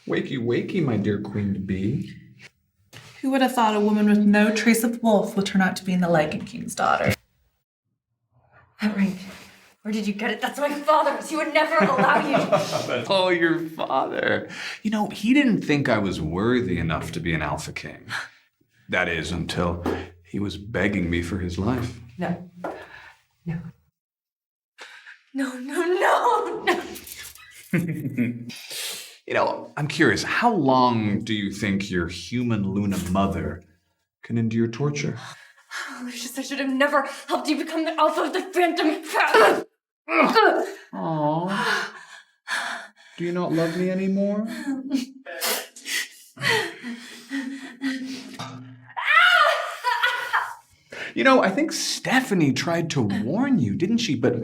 Wakey, wakey, my dear queen bee. Who would have thought a woman with no trace of wolf would turn out to be the Lichen King's daughter? That ring. Where did you get it? That's my father's. He would never allow you to... Oh, your father. You know, he didn't think I was worthy enough to be an Alpha King. That is, until he was begging me for his life. No. No. No, no, no, no. You know, I'm curious, how long do you think your human Luna mother can endure torture? Lucius, I should have never helped you become the alpha of the Phantom Pack. Aww. Do you not love me anymore? You know, I think Stephanie tried to warn you, didn't she? But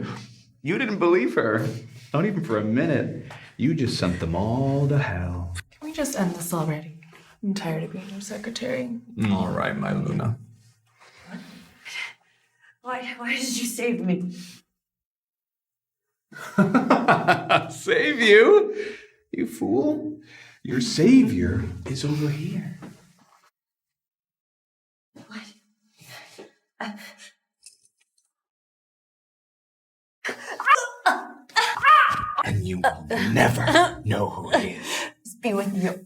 you didn't believe her. Not even for a minute. You just sent them all to hell. Can we just end this already? I'm tired of being your secretary. All right, my Luna. Why did you save me? Save you? You fool. Your savior is over here. What? And you will never know who it is. Just be with you.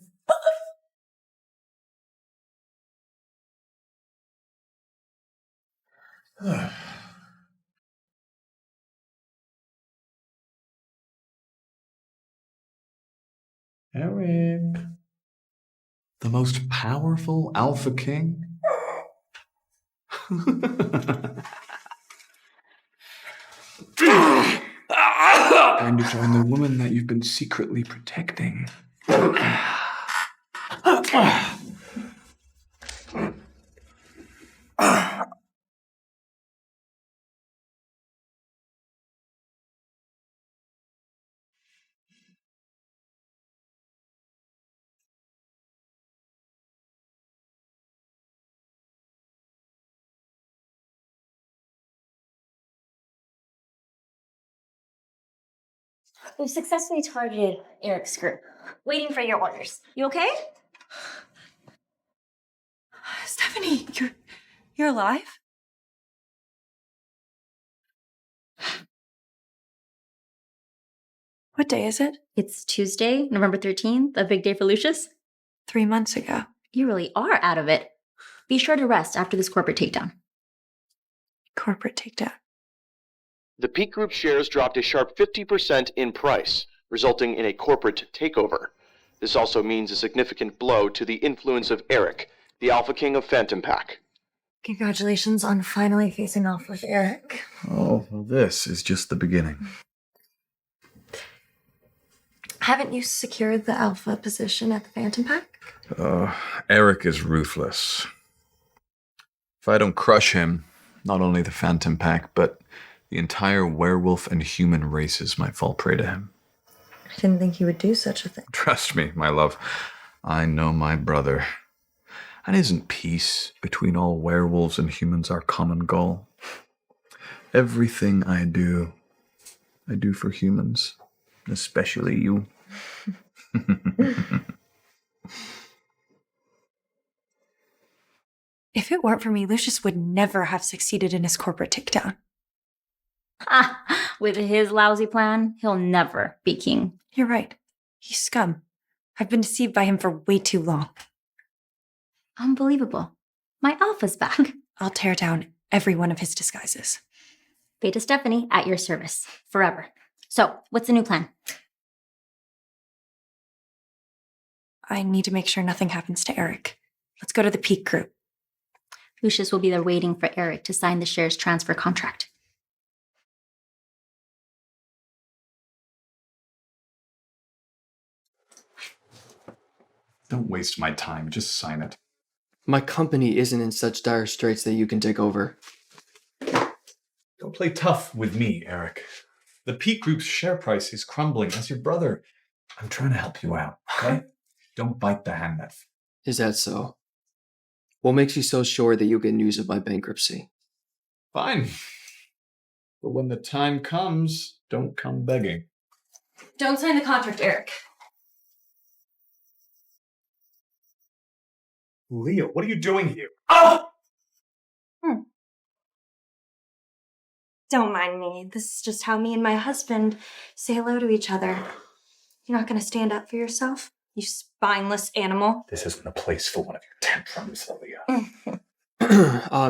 Eric. The most powerful Alpha King? Trying to join the woman that you've been secretly protecting. We've successfully targeted Eric's group. Waiting for your orders. You okay? Stephanie, you're alive? What day is it? It's Tuesday, November 13th, a big day for Lucius. 3 months ago. You really are out of it. Be sure to rest after this corporate takedown. Corporate takedown. The Peak Group shares dropped a sharp 50% in price, resulting in a corporate takeover. This also means a significant blow to the influence of Eric, the Alpha King of Phantom Pack. Congratulations on finally facing off with Eric. Oh, well, this is just the beginning. Haven't you secured the Alpha position at the Phantom Pack? Eric is ruthless. If I don't crush him, not only the Phantom Pack, but the entire werewolf and human races might fall prey to him. I didn't think you would do such a thing. Trust me, my love. I know my brother. And isn't peace between all werewolves and humans our common goal? Everything I do for humans, especially you. If it weren't for me, Lucius would never have succeeded in his corporate takedown. With his lousy plan, he'll never be king. You're right. He's scum. I've been deceived by him for way too long. Unbelievable. My Alpha's back. I'll tear down every one of his disguises. Beta Stephanie, at your service. Forever. So, what's the new plan? I need to make sure nothing happens to Eric. Let's go to the Peak Group. Lucius will be there waiting for Eric to sign the shares transfer contract. Don't waste my time. Just sign it. My company isn't in such dire straits that you can take over. Don't play tough with me, Eric. The Peak Group's share price is crumbling. As your brother, I'm trying to help you out, okay? Don't bite the hand that... Is that so? What makes you so sure that you'll get news of my bankruptcy? Fine. But when the time comes, don't come begging. Don't sign the contract, Eric. Leo, what are you doing here? Don't mind me. This is just how me and my husband say hello to each other. You're not gonna stand up for yourself, you spineless animal? This isn't a place for one of your tantrums, Leo.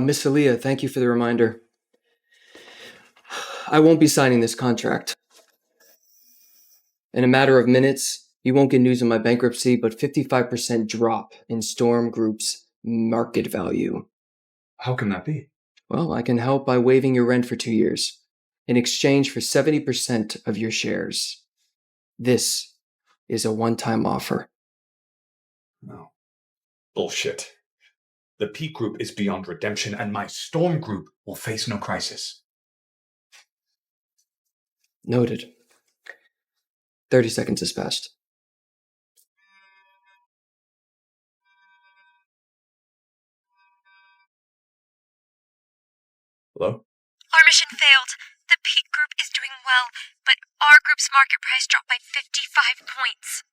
Miss Aaliyah, thank you for the reminder. I won't be signing this contract. In a matter of minutes, you won't get news of my bankruptcy, but 55% drop in Storm Group's market value. How can that be? Well, I can help by waiving your rent for 2 years in exchange for 70% of your shares. This is a one-time offer. No. Bullshit. The Peak Group is beyond redemption, and my Storm Group will face no crisis. Noted. 30 seconds has passed. Hello? Our mission failed. The Peak Group is doing well, but our group's market price dropped by 55 points.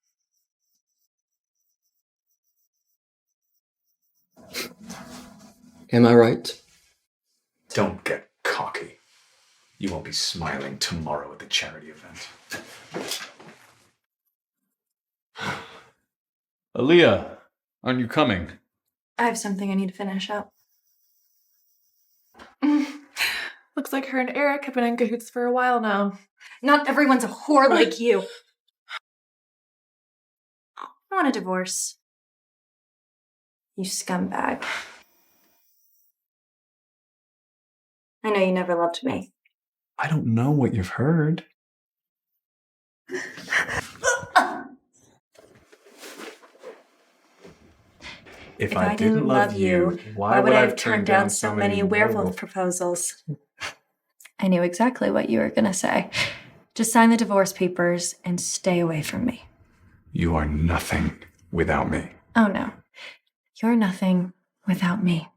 Am I right? Don't get cocky. You won't be smiling tomorrow at the charity event. Aaliyah, aren't you coming? I have something I need to finish up. Looks like her and Eric have been in cahoots for a while now. Not everyone's a whore like you. I want a divorce. You scumbag. I know you never loved me. I don't know what you've heard. If I didn't love you, why would I have turned down so many werewolf proposals? I knew exactly what you were gonna say. Just sign the divorce papers and stay away from me. You are nothing without me. Oh no. You're nothing without me.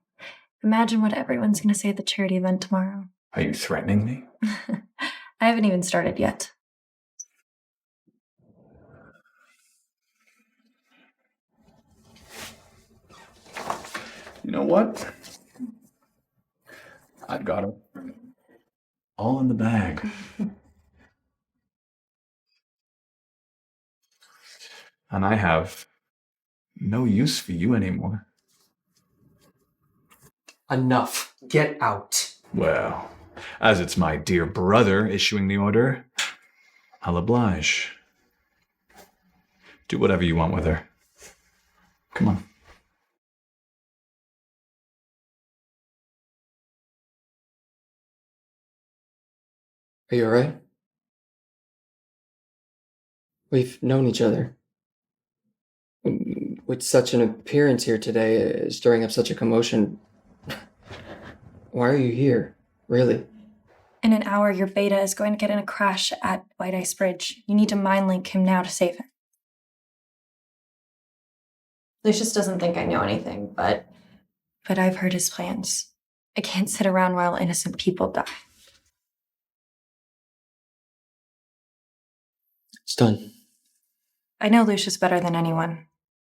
Imagine what everyone's gonna say at the charity event tomorrow. Are you threatening me? I haven't even started yet. You know what? I've got them. All in the bag. And I have no use for you anymore. Enough. Get out. Well, as it's my dear brother issuing the order, I'll oblige. Do whatever you want with her. Come on. Are you alright? We've known each other. With such an appearance here today, stirring up such a commotion. Why are you here? Really? In an hour, your beta is going to get in a crash at White Ice Bridge. You need to mind link him now to save him. Lucius doesn't think I know anything, but I've heard his plans. I can't sit around while innocent people die. It's done. I know Lucius better than anyone,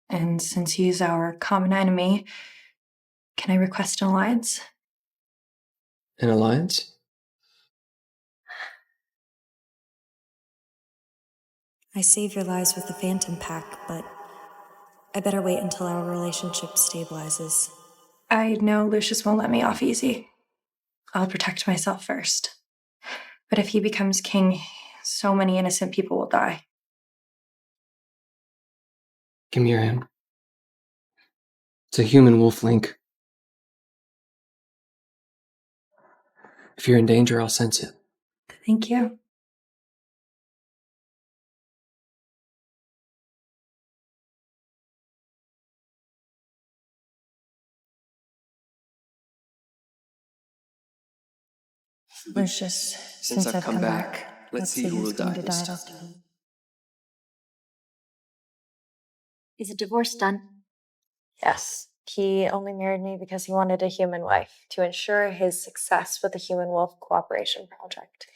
and since he's our common enemy, can I request an alliance? An alliance? I save your lives with the Phantom Pack, but I better wait until our relationship stabilizes. I know Lucius won't let me off easy. I'll protect myself first. But if he becomes king, so many innocent people will die. Give me your hand. It's a human wolf link. If you're in danger, I'll sense it. Thank you. Lucius, since I've come back, let's see who will die this time. Is the divorce done? Yes. He only married me because he wanted a human wife to ensure his success with the Human Wolf Cooperation Project.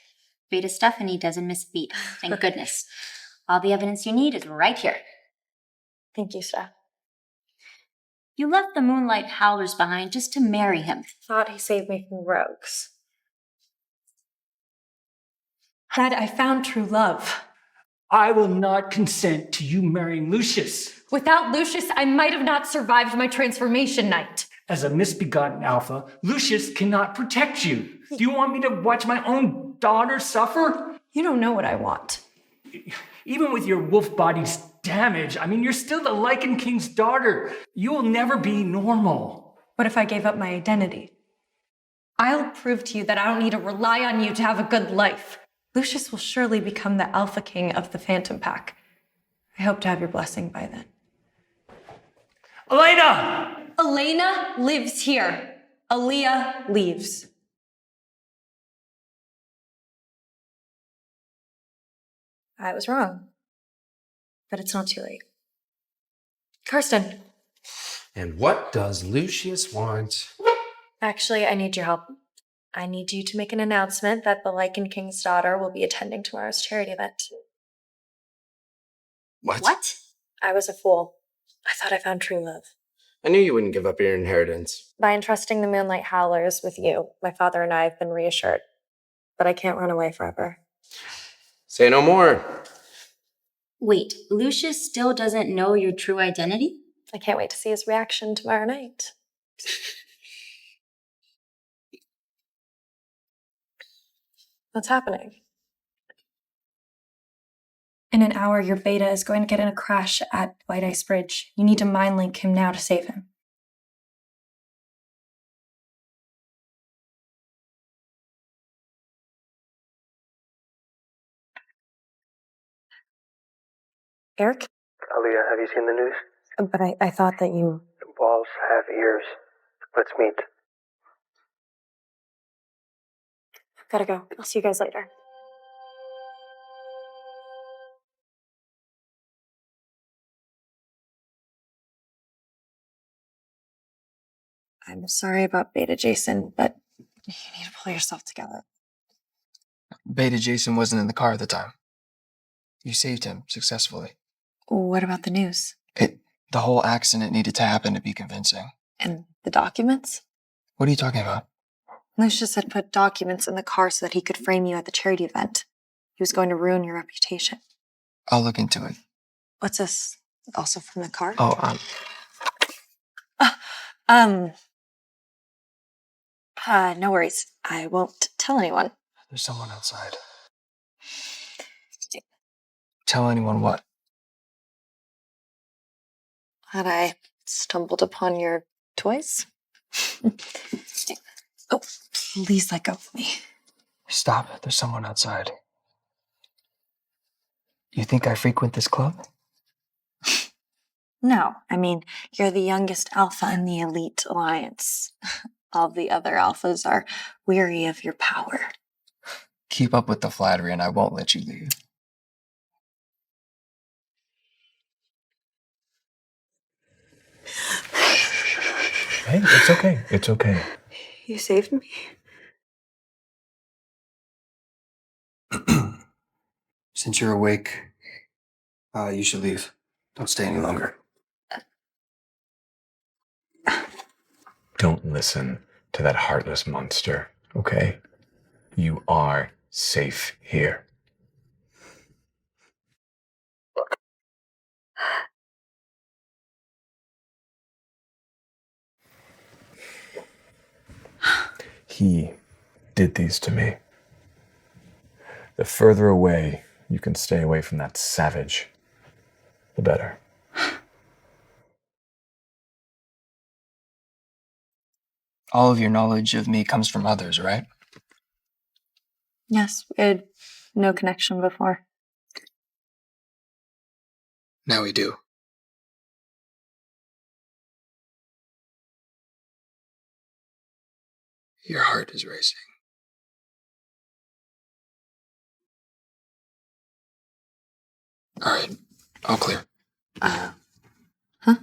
Beta Stephanie doesn't miss a beat. Thank goodness. All the evidence you need is right here. Thank you, Steph. You left the Moonlight Howlers behind just to marry him. Thought he saved me from rogues. Dad, I found true love. I will not consent to you marrying Lucius. Without Lucius, I might have not survived my transformation night. As a misbegotten alpha, Lucius cannot protect you. Do you want me to watch my own daughter suffer? You don't know what I want. Even with your wolf body's damage, you're still the Lycan King's daughter. You will never be normal. What if I gave up my identity? I'll prove to you that I don't need to rely on you to have a good life. Lucius will surely become the Alpha King of the Phantom Pack. I hope to have your blessing by then. Elena! Elena lives here. Aaliyah leaves. I was wrong. But it's not too late. Karsten. And what does Lucius want? Actually, I need your help. I need you to make an announcement that the Lycan King's daughter will be attending tomorrow's charity event. What? I was a fool. I thought I found true love. I knew you wouldn't give up your inheritance. By entrusting the Moonlight Howlers with you, my father and I have been reassured. But I can't run away forever. Say no more. Wait, Lucius still doesn't know your true identity? I can't wait to see his reaction tomorrow night. What's happening? In an hour, your beta is going to get in a crash at White Ice Bridge. You need to mind link him now to save him. Eric? Aaliyah, have you seen the news? But I thought that you... Walls have ears. Let's meet. Gotta go. I'll see you guys later. I'm sorry about Beta Jason, but you need to pull yourself together. Beta Jason wasn't in the car at the time. You saved him successfully. What about the news? The whole accident needed to happen to be convincing. And the documents? What are you talking about? Lucius had put documents in the car so that he could frame you at the charity event. He was going to ruin your reputation. I'll look into it. What's this? Also from the car? Oh, no worries. I won't tell anyone. There's someone outside. Tell anyone what? That I stumbled upon your toys? Oh, please let go of me. Stop. There's someone outside. You think I frequent this club? No, you're the youngest alpha in the elite alliance. All the other alphas are weary of your power. Keep up with the flattery and I won't let you leave. Hey, it's okay. It's okay. You saved me? Since you're awake, you should leave. Don't stay any longer. Don't listen to that heartless monster, okay? You are safe here. He did these to me. The further away you can stay away from that savage, the better. All of your knowledge of me comes from others, right? Yes, we had no connection before. Now we do. Your heart is racing. All right, all clear. Huh?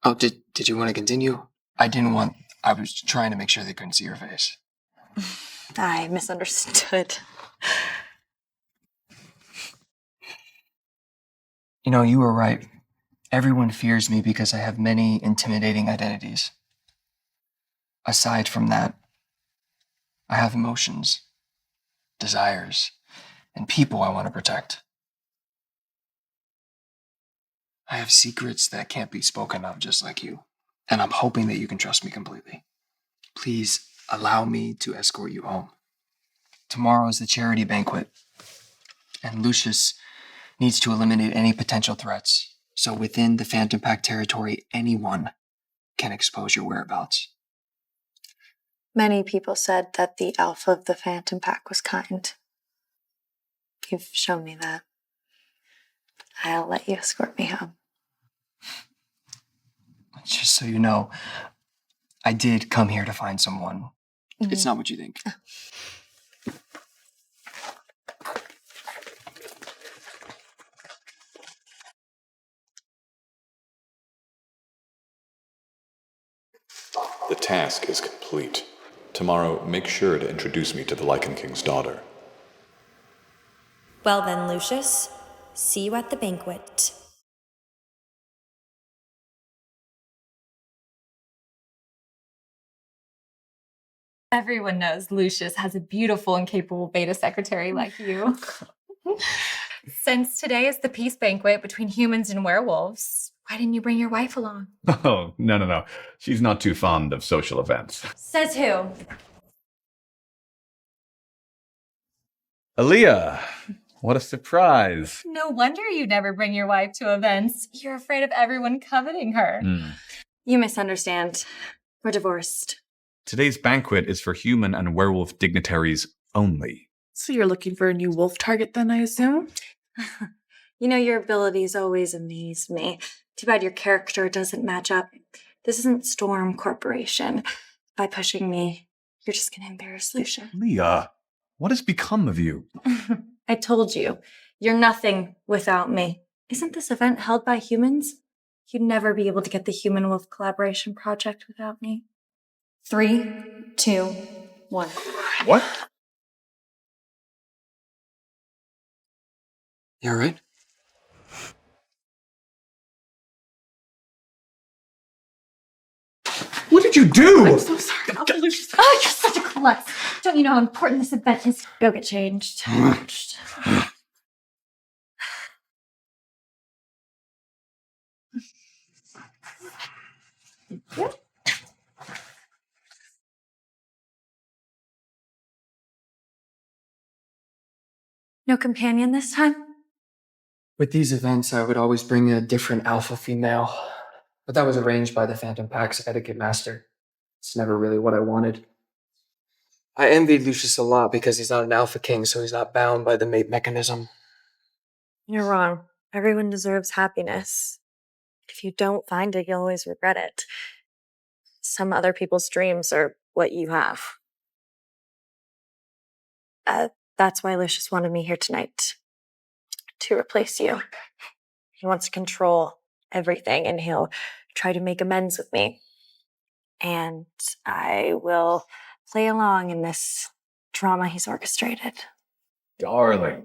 Oh, did you want to continue? I was trying to make sure they couldn't see your face. I misunderstood. You know, you were right. Everyone fears me because I have many intimidating identities. Aside from that, I have emotions, desires, and people I want to protect. I have secrets that can't be spoken of, just like you. And I'm hoping that you can trust me completely. Please allow me to escort you home. Tomorrow is the charity banquet, and Lucius needs to eliminate any potential threats. So within the Phantom Pack territory, anyone can expose your whereabouts. Many people said that the Alpha of the Phantom Pack was kind. You've shown me that. I'll let you escort me home. Just so you know, I did come here to find someone. Mm-hmm. It's not what you think. The task is complete. Tomorrow, make sure to introduce me to the Lycan King's daughter. Well then, Lucius, see you at the banquet. Everyone knows Lucius has a beautiful and capable beta secretary like you. Since today is the peace banquet between humans and werewolves, why didn't you bring your wife along? Oh, no. She's not too fond of social events. Says who? Aaliyah, what a surprise. No wonder you never bring your wife to events. You're afraid of everyone coveting her. You misunderstand. We're divorced. Today's banquet is for human and werewolf dignitaries only. So you're looking for a new wolf target then, I assume? You know, your abilities always amaze me. Too bad your character doesn't match up. This isn't Storm Corporation. By pushing me, you're just going to embarrass Lucia. Leah, what has become of you? I told you, you're nothing without me. Isn't this event held by humans? You'd never be able to get the Human Wolf Collaboration Project without me. 3, 2, 1. What? You all right? What did you do? I'm so sorry. Oh, you're such a klutz. Don't you know how important this event is? Go get changed. Yep. No companion this time? With these events, I would always bring a different alpha female. But that was arranged by the Phantom Pack's etiquette master. It's never really what I wanted. I envied Lucius a lot because he's not an alpha king, so he's not bound by the mate mechanism. You're wrong. Everyone deserves happiness. If you don't find it, you'll always regret it. Some other people's dreams are what you have. That's why Lucius wanted me here tonight. To replace you. He wants to control everything, and he'll try to make amends with me. And I will play along in this drama he's orchestrated. Darling.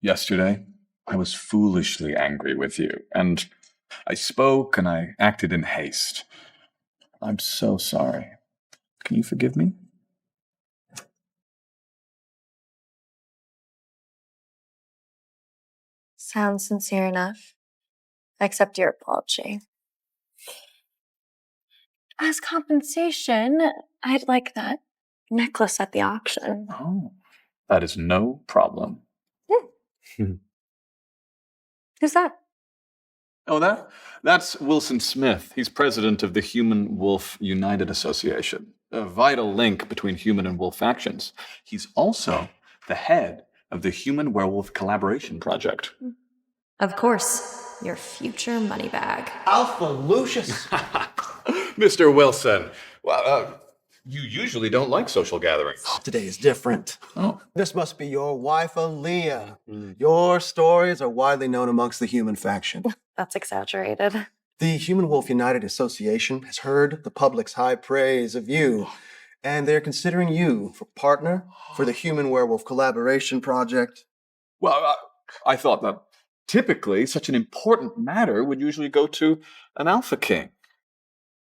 Yesterday, I was foolishly angry with you, and I spoke and I acted in haste. I'm so sorry. Can you forgive me? Sounds sincere enough. I accept your apology. As compensation, I'd like that necklace at the auction. Oh, that is no problem. Who's that? Oh, that's Wilson Smith. He's president of the Human Wolf United Association, a vital link between human and wolf factions. He's also the head of the Human Werewolf Collaboration Project. Of course, your future money bag. Alpha Lucius. Mr. Wilson, well, you usually don't like social gatherings. Today is different. Oh. This must be your wife, Aaliyah. Your stories are widely known amongst the human faction. That's exaggerated. The Human Wolf United Association has heard the public's high praise of you, and they're considering you for partner for the Human Werewolf Collaboration Project. Well, I thought that Typically, such an important matter would usually go to an Alpha King.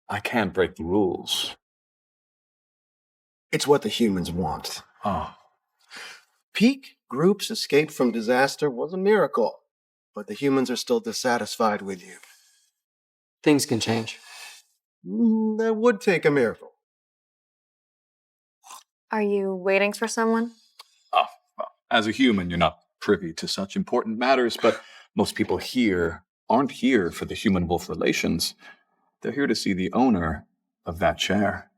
I can't break the rules. It's what the humans want. Oh. Peak Group's escape from disaster was a miracle, but the humans are still dissatisfied with you. Things can change. That would take a miracle. Are you waiting for someone? Oh, well, as a human, you're not privy to such important matters, but most people here aren't here for the human-wolf relations. They're here to see the owner of that chair,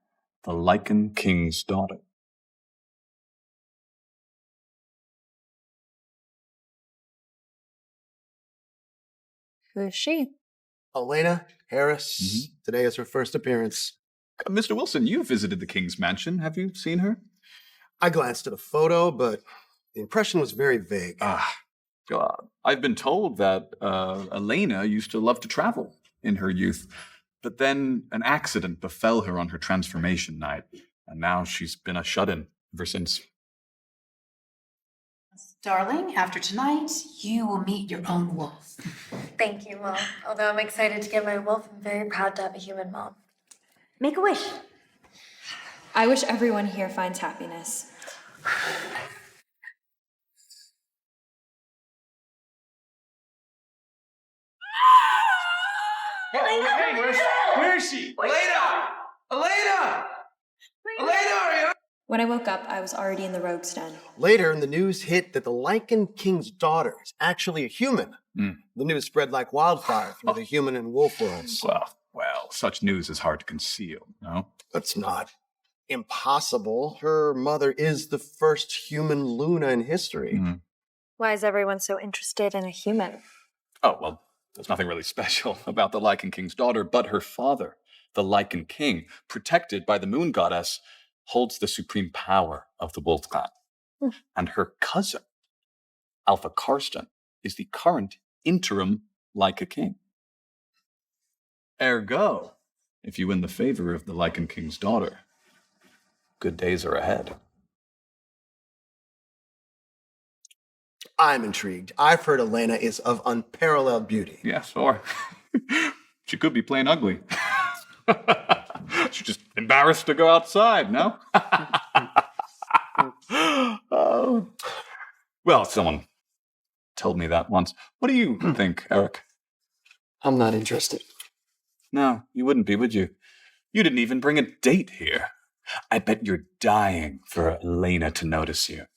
the Lycan King's daughter. Who is she? Elena Harris. Today is her first appearance. Mr. Wilson, you visited the King's mansion. Have you seen her? I glanced at a photo, but the impression was very vague. God. I've been told that Elena used to love to travel in her youth, but then an accident befell her on her transformation night, and now she's been a shut-in ever since. Darling, after tonight, you will meet your own wolf. Thank you, Mom. Although I'm excited to get my wolf, I'm very proud to have a human mom. Make a wish. I wish everyone here finds happiness. Hey, where is she? Elena! Elena! Elena, are you? When I woke up, I was already in the rogue's den. Later, the news hit that the Lycan King's daughter is actually a human. The news spread like wildfire through the human and wolf worlds. Well, such news is hard to conceal, no? That's not impossible. Her mother is the first human Luna in history. Why is everyone so interested in a human? Oh, well, there's nothing really special about the Lycan King's daughter, but her father, the Lycan King, protected by the moon goddess, holds the supreme power of the wolf clan. And her cousin, Alpha Karsten, is the current interim Lycan King. Ergo, if you win the favor of the Lycan King's daughter, good days are ahead. I'm intrigued. I've heard Elena is of unparalleled beauty. Yes, or she could be plain ugly. She's just embarrassed to go outside, no? Well, someone told me that once. What do you think, Eric? I'm not interested. No, you wouldn't be, would you? You didn't even bring a date here. I bet you're dying for Elena to notice you.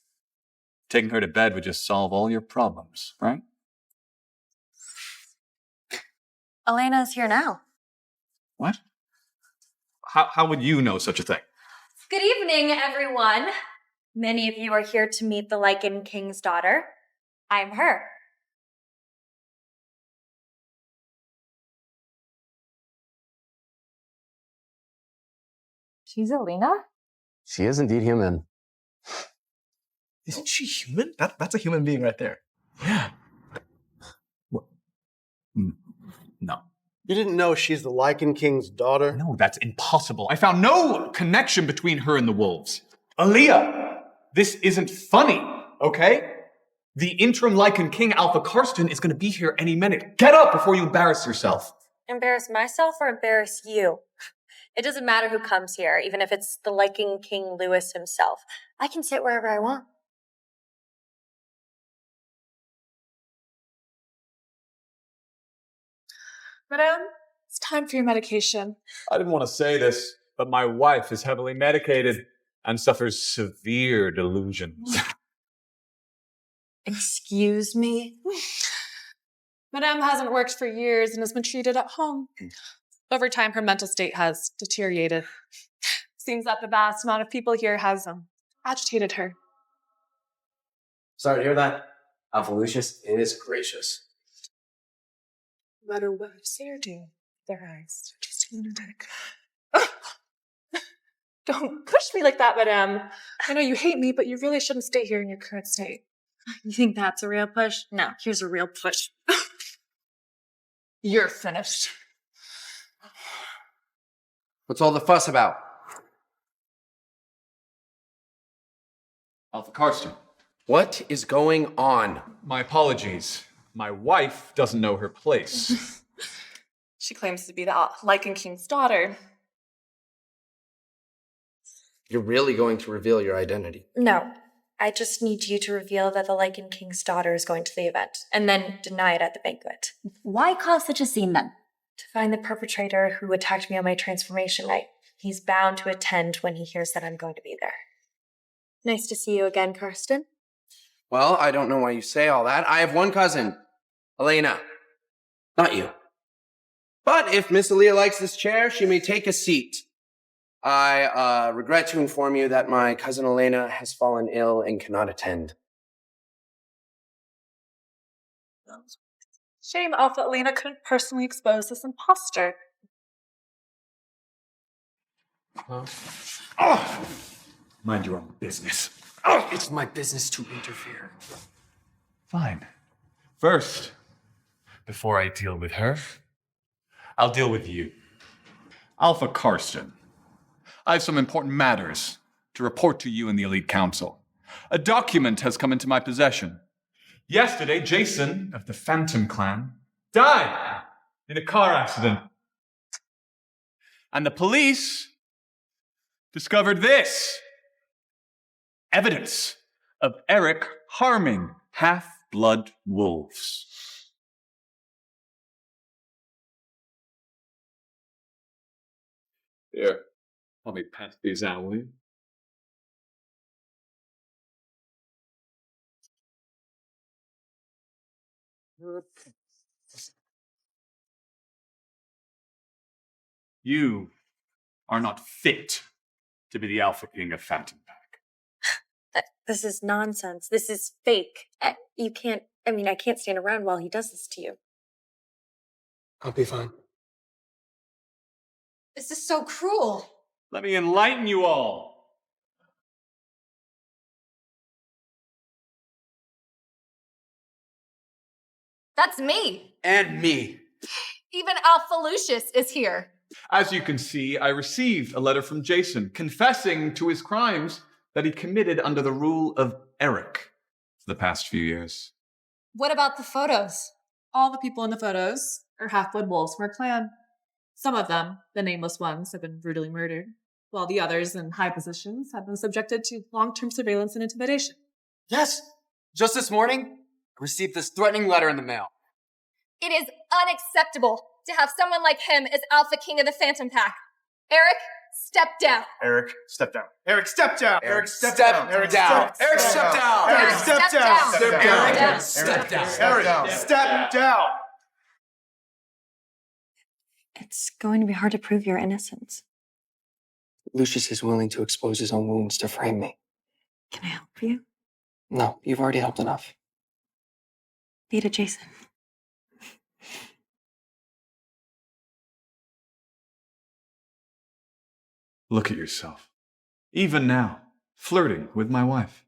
Taking her to bed would just solve all your problems, right? Elena's here now. What? How would you know such a thing? Good evening, everyone. Many of you are here to meet the Lycan King's daughter. I'm her. She's Elena? She is indeed human. Isn't she human? That's a human being right there. Yeah. No. You didn't know she's the Lycan King's daughter? No, that's impossible. I found no connection between her and the wolves. Aaliyah, this isn't funny, okay? The interim Lycan King, Alpha Karsten, is going to be here any minute. Get up before you embarrass yourself. Embarrass myself or embarrass you? It doesn't matter who comes here, even if it's the Lycan King Lewis himself. I can sit wherever I want. Madame, it's time for your medication. I didn't want to say this, but my wife is heavily medicated and suffers severe delusions. Excuse me? Madame hasn't worked for years and has been treated at home. Over time, her mental state has deteriorated. Seems that the vast amount of people here has agitated her. Sorry to hear that. Alpha Lucius is gracious. No matter what I say or do, their eyes are just lunatic. Don't push me like that, Madame. I know you hate me, but you really shouldn't stay here in your current state. You think that's a real push? No, here's a real push. You're finished. What's all the fuss about? Alpha Karsten. What is going on? My apologies. My wife doesn't know her place. She claims to be the Lycan King's daughter. You're really going to reveal your identity? No. I just need you to reveal that the Lycan King's daughter is going to the event, and then deny it at the banquet. Why cause such a scene then? To find the perpetrator who attacked me on my transformation night. He's bound to attend when he hears that I'm going to be there. Nice to see you again, Karsten. Well, I don't know why you say all that. I have one cousin, Elena. Not you. But if Miss Aaliyah likes this chair, she may take a seat. I regret to inform you that my cousin Elena has fallen ill and cannot attend. Shame Alpha Elena couldn't personally expose this imposter. Mind your own business. It's my business to interfere. Fine. First, before I deal with her, I'll deal with you. Alpha Karsten, I have some important matters to report to you and the Elite Council. A document has come into my possession. Yesterday, Jason of the Phantom Clan died in a car accident. And the police discovered this. Evidence of Eric harming half-blood wolves. Here, let me pass these out, will you? You are not fit to be the Alpha King of Phantom Pack. This is nonsense. This is fake. I can't stand around while he does this to you. I'll be fine. This is so cruel. Let me enlighten you all. That's me. And me. Even Alpha Lucius is here. As you can see, I received a letter from Jason confessing to his crimes that he committed under the rule of Eric for the past few years. What about the photos? All the people in the photos are half-blood wolves from our clan. Some of them, the nameless ones, have been brutally murdered, while the others in high positions have been subjected to long-term surveillance and intimidation. Yes! Just this morning, I received this threatening letter in the mail. It is unacceptable to have someone like him as Alpha King of the Phantom Pack. Eric, step down. Eric, step down. Eric, step down. Eric, step down. Eric, step down. Eric, step down. Eric, step down. Step down. Eric, step down. Eric, step down. It's going to be hard to prove your innocence. Lucius is willing to expose his own wounds to frame me. Can I help you? No, you've already helped enough. Beta Jason. Look at yourself. Even now, flirting with my wife.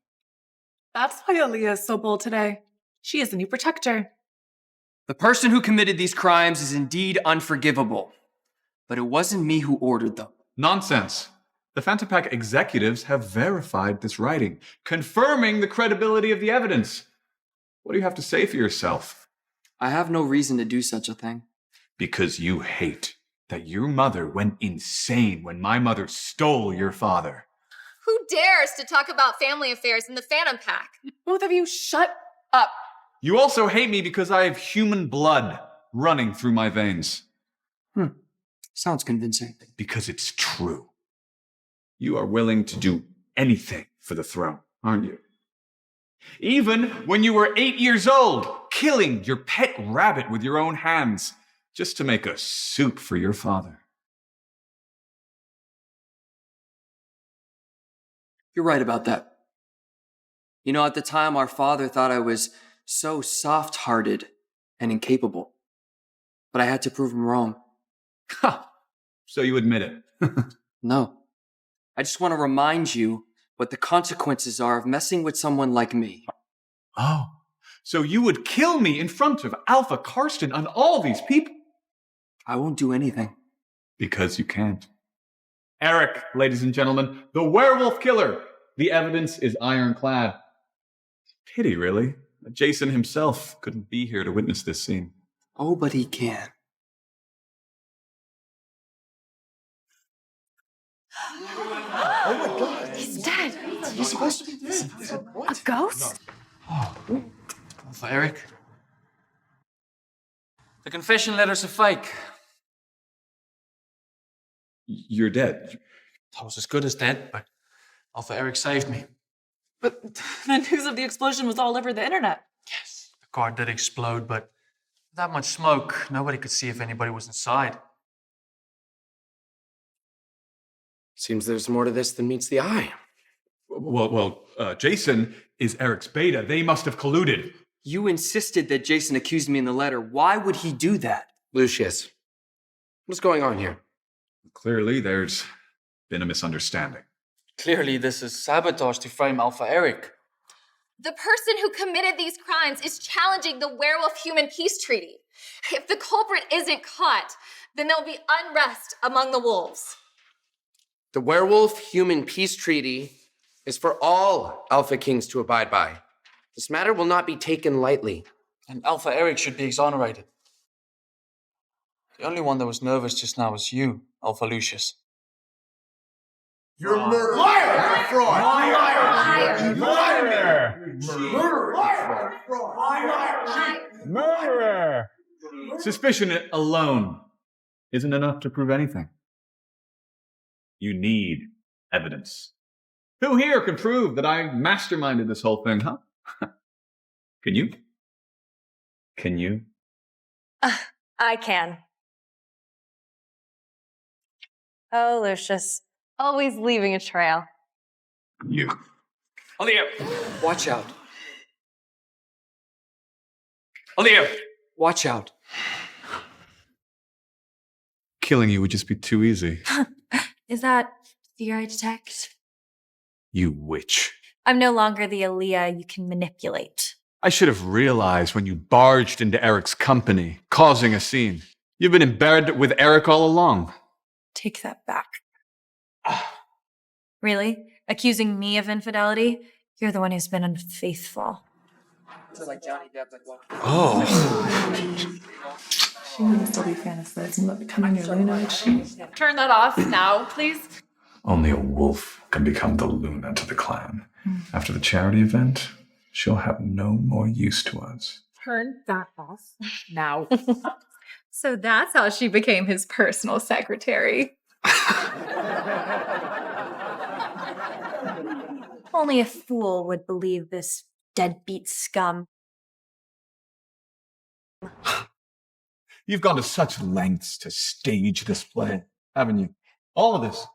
That's why Aaliyah is so bold today. She is the new protector. The person who committed these crimes is indeed unforgivable. But it wasn't me who ordered them. Nonsense. The Phantom Pack executives have verified this writing, confirming the credibility of the evidence. What do you have to say for yourself? I have no reason to do such a thing. Because you hate that your mother went insane when my mother stole your father. Who dares to talk about family affairs in the Phantom Pack? Both of you, shut up. You also hate me because I have human blood running through my veins. Sounds convincing. Because it's true. You are willing to do anything for the throne, aren't you? Even when you were 8 years old, killing your pet rabbit with your own hands just to make a soup for your father. You're right about that. You know, at the time, our father thought I was so soft-hearted and incapable. But I had to prove him wrong. Ha! So you admit it. No. I just want to remind you what the consequences are of messing with someone like me. Oh, so you would kill me in front of Alpha Karsten and all these people? I won't do anything. Because you can't. Eric, ladies and gentlemen, the werewolf killer. The evidence is ironclad. Pity, really, Jason himself couldn't be here to witness this scene. Oh, but he can. Oh my god. He's dead. He's supposed to be dead. A ghost? For Eric. The confession letter's a fake. You're dead. I was as good as dead, but Alpha Eric saved me. But the news of the explosion was all over the internet. Yes, the car did explode, but that much smoke, nobody could see if anybody was inside. Seems there's more to this than meets the eye. Well, Jason is Eric's beta. They must have colluded. You insisted that Jason accused me in the letter. Why would he do that? Lucius, what's going on here? Clearly, there's been a misunderstanding. Clearly, this is sabotage to frame Alpha Eric. The person who committed these crimes is challenging the werewolf-human peace treaty. If the culprit isn't caught, then there'll be unrest among the wolves. The werewolf-human peace treaty is for all Alpha Kings to abide by. This matter will not be taken lightly. And Alpha Eric should be exonerated. The only one that was nervous just now was you, Alpha Lucius. You're a murderer. Liar! You're a fraud. Liar! Liar! Murderer! Suspicion alone isn't enough to prove anything. You need evidence. Who here can prove that I masterminded this whole thing, huh? Can you? Can you? I can. Oh, Lucius. Always leaving a trail. You. Aaliyah! Watch out. Aaliyah! Watch out. Killing you would just be too easy. Is that fear I detect? You witch. I'm no longer the Aaliyah you can manipulate. I should have realized when you barged into Eric's company, causing a scene. You've been in bed with Eric all along. Take that back. Really? Accusing me of infidelity? You're the one who's been unfaithful. Oh. She might still be fantasizing about becoming your Luna. Turn that off now, please. Only a wolf can become the Luna to the clan. After the charity event, she'll have no more use to us. Turn that off now. So that's how she became his personal secretary. Only a fool would believe this deadbeat scum. You've gone to such lengths to stage this play, haven't you? All of this.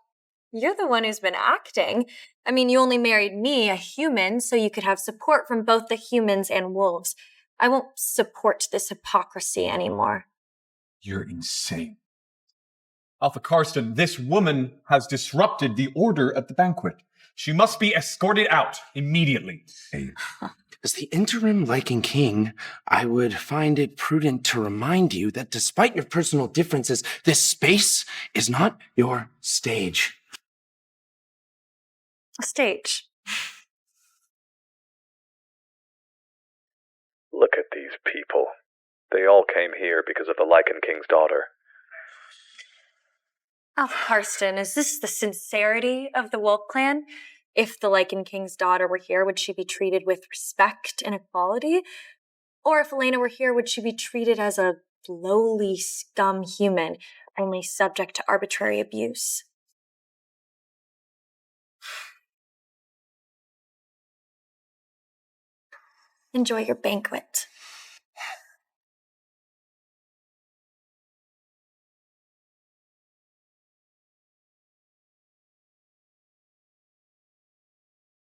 You're the one who's been acting. I mean, you only married me, a human, so you could have support from both the humans and wolves. I won't support this hypocrisy anymore. You're insane. Alpha Karsten, this woman has disrupted the order at the banquet. She must be escorted out immediately. As the interim Lycan King, I would find it prudent to remind you that despite your personal differences, this space is not your stage. Stage. Look at these people. They all came here because of the Lycan King's daughter. Alpha Karsten, is this the sincerity of the Wolf Clan? If the Lycan King's daughter were here, would she be treated with respect and equality? Or if Elena were here, would she be treated as a lowly scum human, only subject to arbitrary abuse? Enjoy your banquet.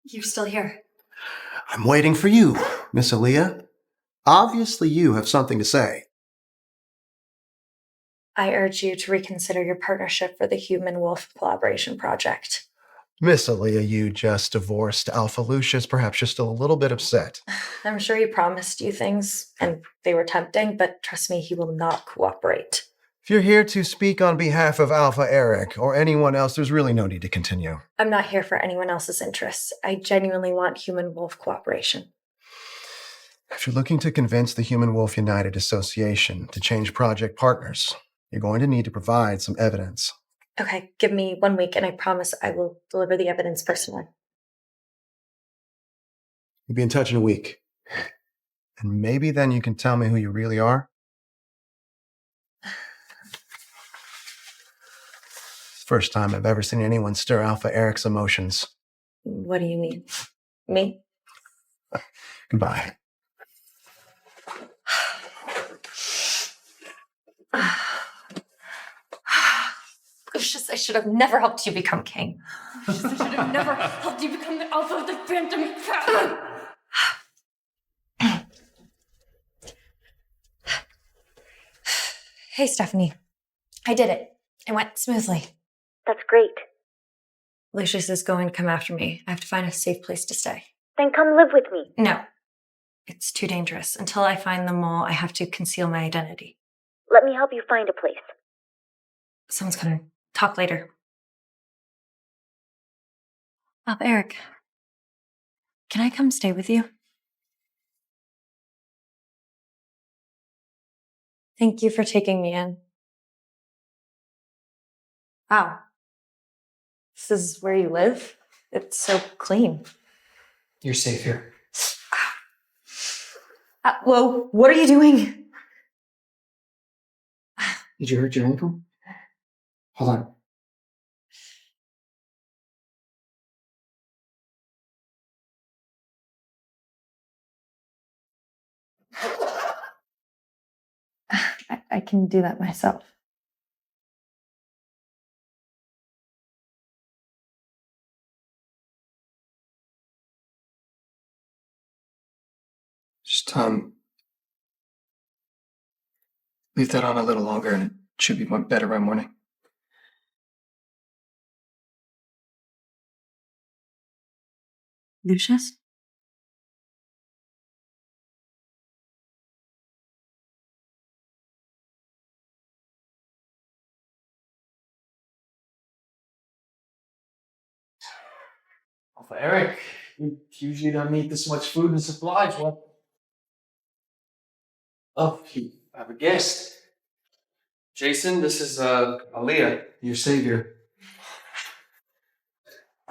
You're still here. I'm waiting for you, Miss Aaliyah. Obviously, you have something to say. I urge you to reconsider your partnership for the Human-Wolf Collaboration Project. Miss Aaliyah, you just divorced Alpha Lucius. Perhaps you're still a little bit upset. I'm sure he promised you things, and they were tempting, but trust me, he will not cooperate. If you're here to speak on behalf of Alpha Eric or anyone else, there's really no need to continue. I'm not here for anyone else's interests. I genuinely want Human-Wolf cooperation. If you're looking to convince the Human Wolf United Association to change project partners, you're going to need to provide some evidence. Okay, give me 1 week and I promise I will deliver the evidence personally. We'll be in touch in a week. And maybe then you can tell me who you really are. It's the first time I've ever seen anyone stir Alpha Eric's emotions. What do you mean? Me? Goodbye. Lucius, I should have never helped you become king. Lucius, I should have never helped you become the alpha of the phantom. Hey, Stephanie. I did it. It went smoothly. That's great. Lucius is going to come after me. I have to find a safe place to stay. Then come live with me. No. It's too dangerous. Until I find the mole, I have to conceal my identity. Let me help you find a place. Someone's gonna talk later. Eric. Can I come stay with you? Thank you for taking me in. Wow. This is where you live? It's so clean. You're safe here. Whoa, what are you doing? Did you hurt your ankle? Hold on. I can do that myself. Just, leave that on a little longer and it should be better by morning. Lucius? Oh, for Eric, you usually don't need this much food and supplies. What? Oh, you have a guest. Jason, this is Aaliyah, your savior.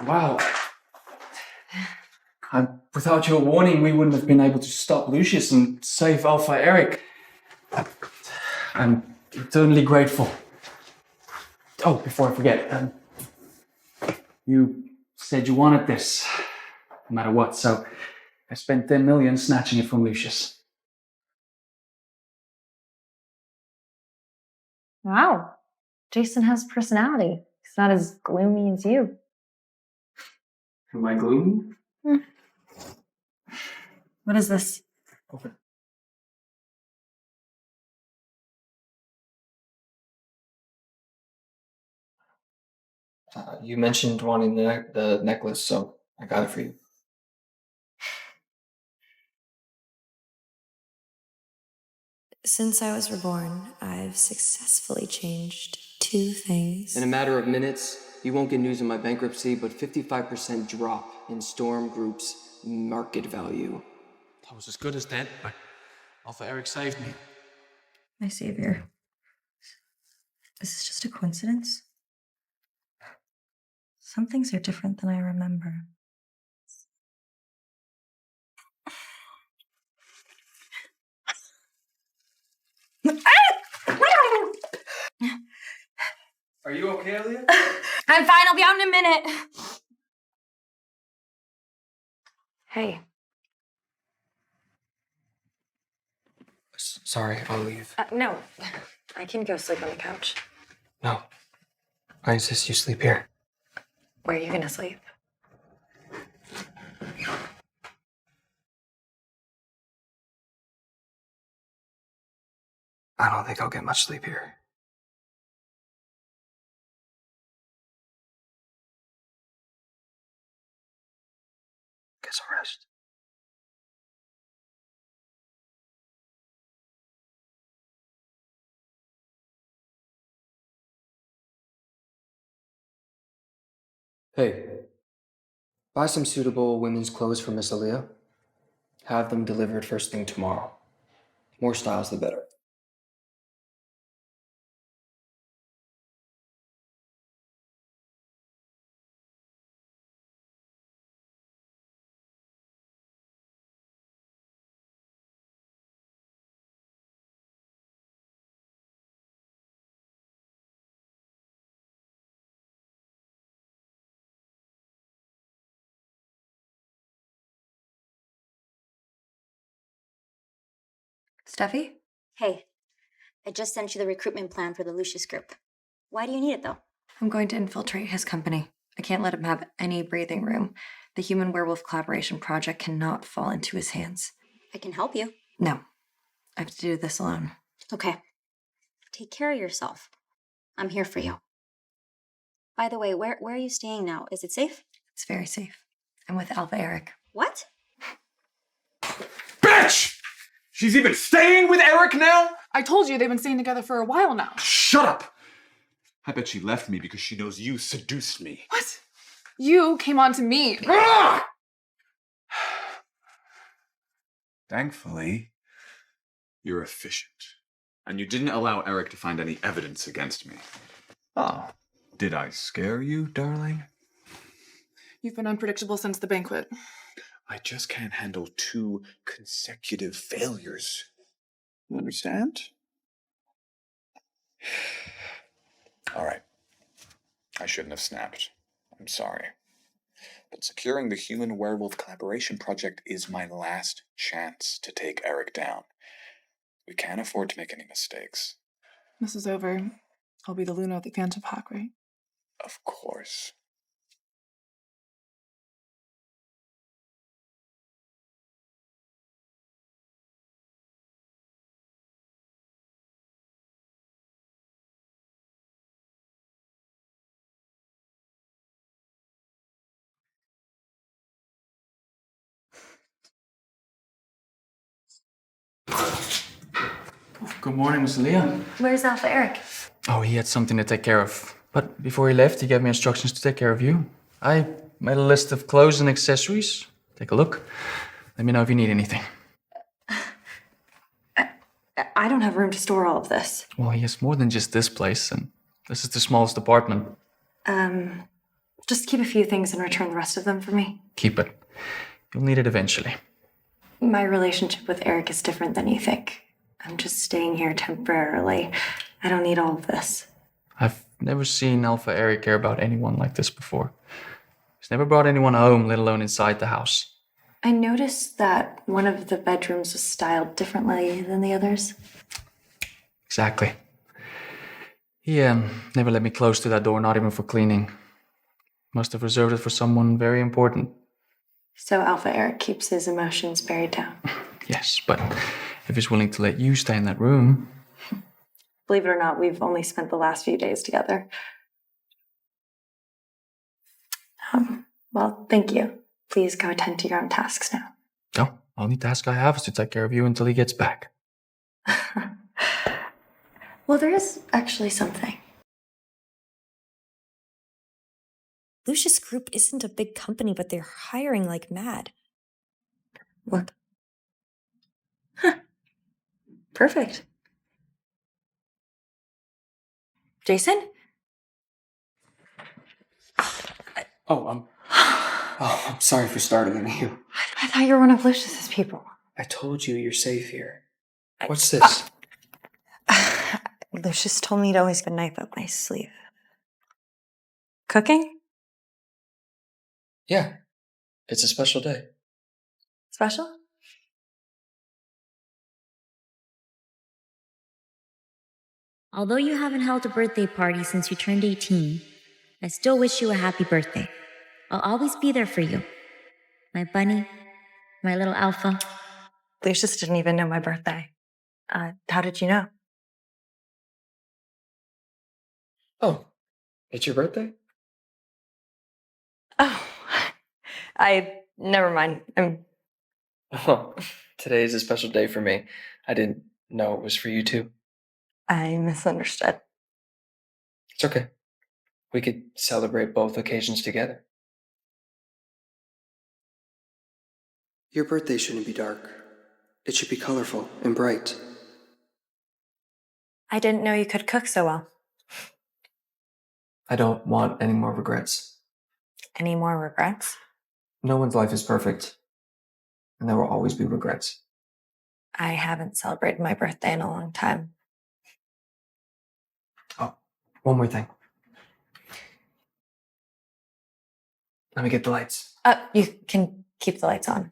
Wow. Without your warning, we wouldn't have been able to stop Lucius and save Alpha Eric. I'm eternally grateful. Oh, before I forget, you said you wanted this, no matter what, so I spent 10 million snatching it from Lucius. Wow. Jason has personality. He's not as gloomy as you. Am I gloomy? What is this? Okay. You mentioned wanting the necklace, so I got it for you. Since I was reborn, I've successfully changed 2 things. In a matter of minutes, you won't get news of my bankruptcy, but 55% drop in Storm Group's market value. I was as good as dead, but Alpha Eric saved me. My savior. Is this just a coincidence? Some things are different than I remember. Are you okay, Aaliyah? I'm fine. I'll be out in a minute. Hey. Sorry, I'll leave. No. I can go sleep on the couch. No. I insist you sleep here. Where are you gonna sleep? I don't think I'll get much sleep here. Get some rest. Hey, buy some suitable women's clothes for Miss Aaliyah. Have them delivered first thing tomorrow. More styles, the better. Steffi? Hey, I just sent you the recruitment plan for the Lucius group. Why do you need it, though? I'm going to infiltrate his company. I can't let him have any breathing room. The Human Werewolf Collaboration Project cannot fall into his hands. I can help you. No, I have to do this alone. Okay. Take care of yourself. I'm here for you. By the way, where are you staying now? Is it safe? It's very safe. I'm with Alpha Eric. What? Bitch! She's even staying with Eric now? I told you they've been staying together for a while now. Shut up! I bet she left me because she knows you seduced me. What? You came on to me. Ah! Thankfully, you're efficient. And you didn't allow Eric to find any evidence against me. Oh, did I scare you, darling? You've been unpredictable since the banquet. I just can't handle 2 consecutive failures. You understand? All right. I shouldn't have snapped. I'm sorry. But securing the Human Werewolf Collaboration Project is my last chance to take Eric down. We can't afford to make any mistakes. This is over. I'll be the Luna of the Phantom Pack, right? Of course. Good morning, Mr. Leah. Where's Alpha Eric? Oh, he had something to take care of. But before he left, he gave me instructions to take care of you. I made a list of clothes and accessories. Take a look. Let me know if you need anything. I don't have room to store all of this. Well, he has more than just this place, and this is the smallest apartment. Just keep a few things and return the rest of them for me. Keep it. You'll need it eventually. My relationship with Eric is different than you think. I'm just staying here temporarily. I don't need all of this. I've never seen Alpha Eric care about anyone like this before. He's never brought anyone home, let alone inside the house. I noticed that one of the bedrooms was styled differently than the others. Exactly. He never let me close to that door, not even for cleaning. Must have reserved it for someone very important. So Alpha Eric keeps his emotions buried down. Yes, but if he's willing to let you stay in that room... Believe it or not, we've only spent the last few days together. Well, thank you. Please go attend to your own tasks now. Oh, only task I have is to take care of you until he gets back. Well, there is actually something. Lucius Group isn't a big company, but they're hiring like mad. What? Huh. Perfect. Jason? Oh, I'm sorry for startling you. I thought you were one of Lucius's people. I told you you're safe here. What's this? Lucius told me to always have a knife up my sleeve. Cooking? Yeah, it's a special day. Special? Although you haven't held a birthday party since you turned 18, I still wish you a happy birthday. I'll always be there for you. My bunny, my little alpha. Lucius didn't even know my birthday. How did you know? Oh, it's your birthday? Oh, never mind. Oh, today is a special day for me. I didn't know it was for you too. I misunderstood. It's okay. We could celebrate both occasions together. Your birthday shouldn't be dark. It should be colorful and bright. I didn't know you could cook so well. I don't want any more regrets. Any more regrets? No one's life is perfect, and there will always be regrets. I haven't celebrated my birthday in a long time. Oh, one more thing. Let me get the lights. You can keep the lights on.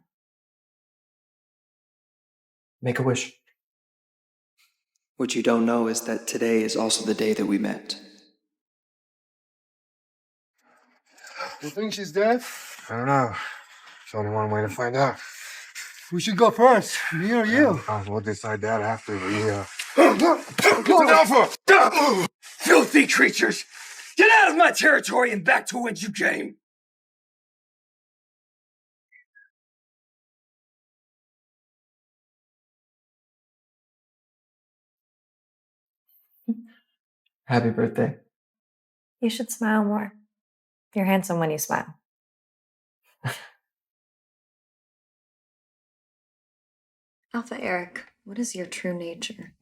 Make a wish. What you don't know is that today is also the day that we met. You think she's dead? I don't know. There's only one way to find out. We should go first. Me or you? We'll decide that after we, Alpha! Filthy creatures! Get out of my territory and back to whence you came! Happy birthday. You should smile more. You're handsome when you smile. Alpha Eric, what is your true nature?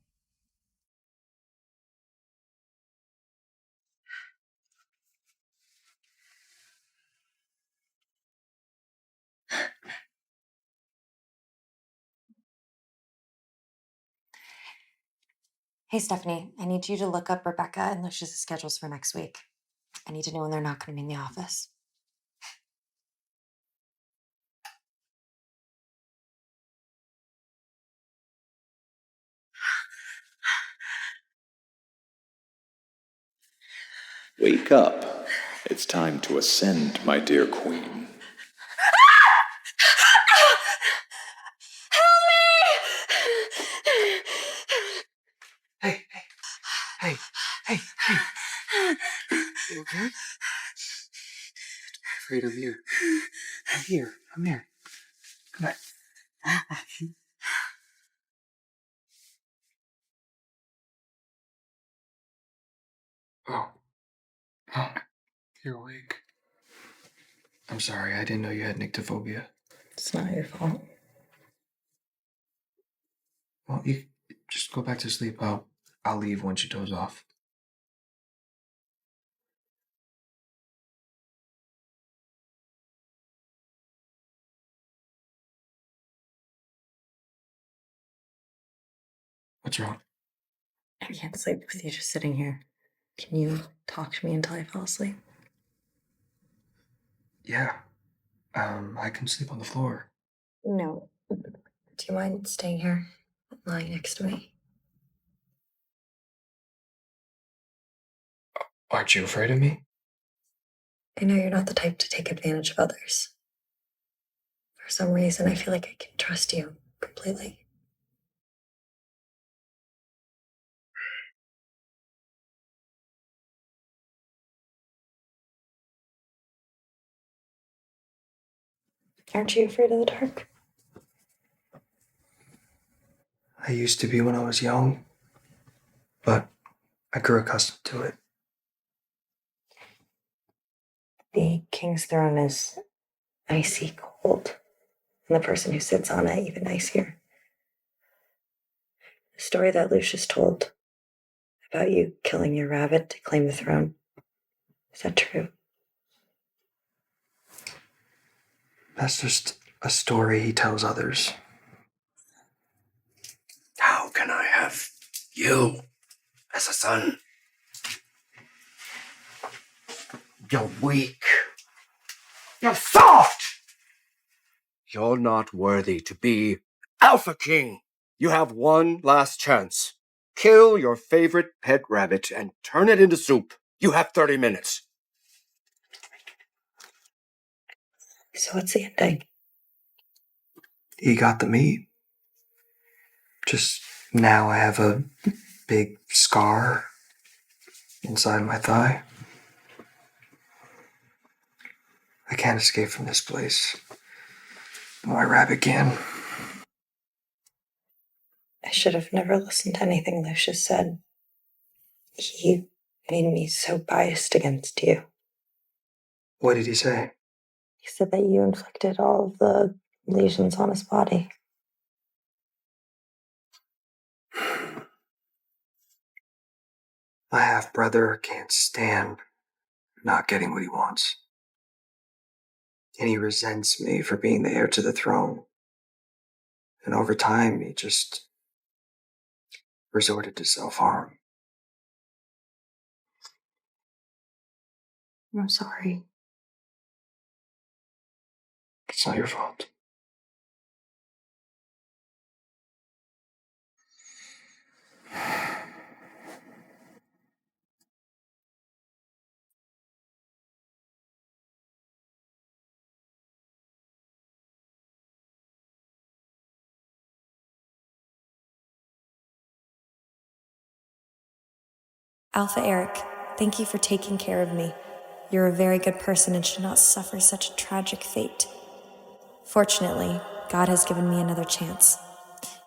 Hey, Stephanie, I need you to look up Rebecca and Lucius' schedules for next week. I need to know when they're not going to be in the office. Wake up. It's time to ascend, my dear queen. Hey. You okay? I'm afraid of you. I'm here. Come on. Oh, you're awake. I'm sorry, I didn't know you had nyctophobia. It's not your fault. Well, you just go back to sleep. I'll leave once you doze off. What's wrong? I can't sleep with you just sitting here. Can you talk to me until I fall asleep? Yeah. I can sleep on the floor. No. Do you mind staying here, lying next to me? Aren't you afraid of me? I know you're not the type to take advantage of others. For some reason, I feel like I can trust you completely. Aren't you afraid of the dark? I used to be when I was young, but I grew accustomed to it. The king's throne is icy cold, and the person who sits on it even icier. The story that Lucius told about you killing your rabbit to claim the throne, is that true? That's just a story he tells others. How can I have you as a son? You're weak. You're soft. You're not worthy to be Alpha King. You have one last chance. Kill your favorite pet rabbit and turn it into soup. You have 30 minutes. So what's the ending? He got the meat. Just now I have a big scar inside my thigh. I can't escape from this place. My rabbit can. I should have never listened to anything Lucius said. He made me so biased against you. What did he say? He said that you inflicted all of the lesions on his body. My half-brother can't stand not getting what he wants. And he resents me for being the heir to the throne. And over time, he just resorted to self-harm. I'm sorry. It's not your fault. Alpha Eric, thank you for taking care of me. You're a very good person and should not suffer such a tragic fate. Fortunately, God has given me another chance,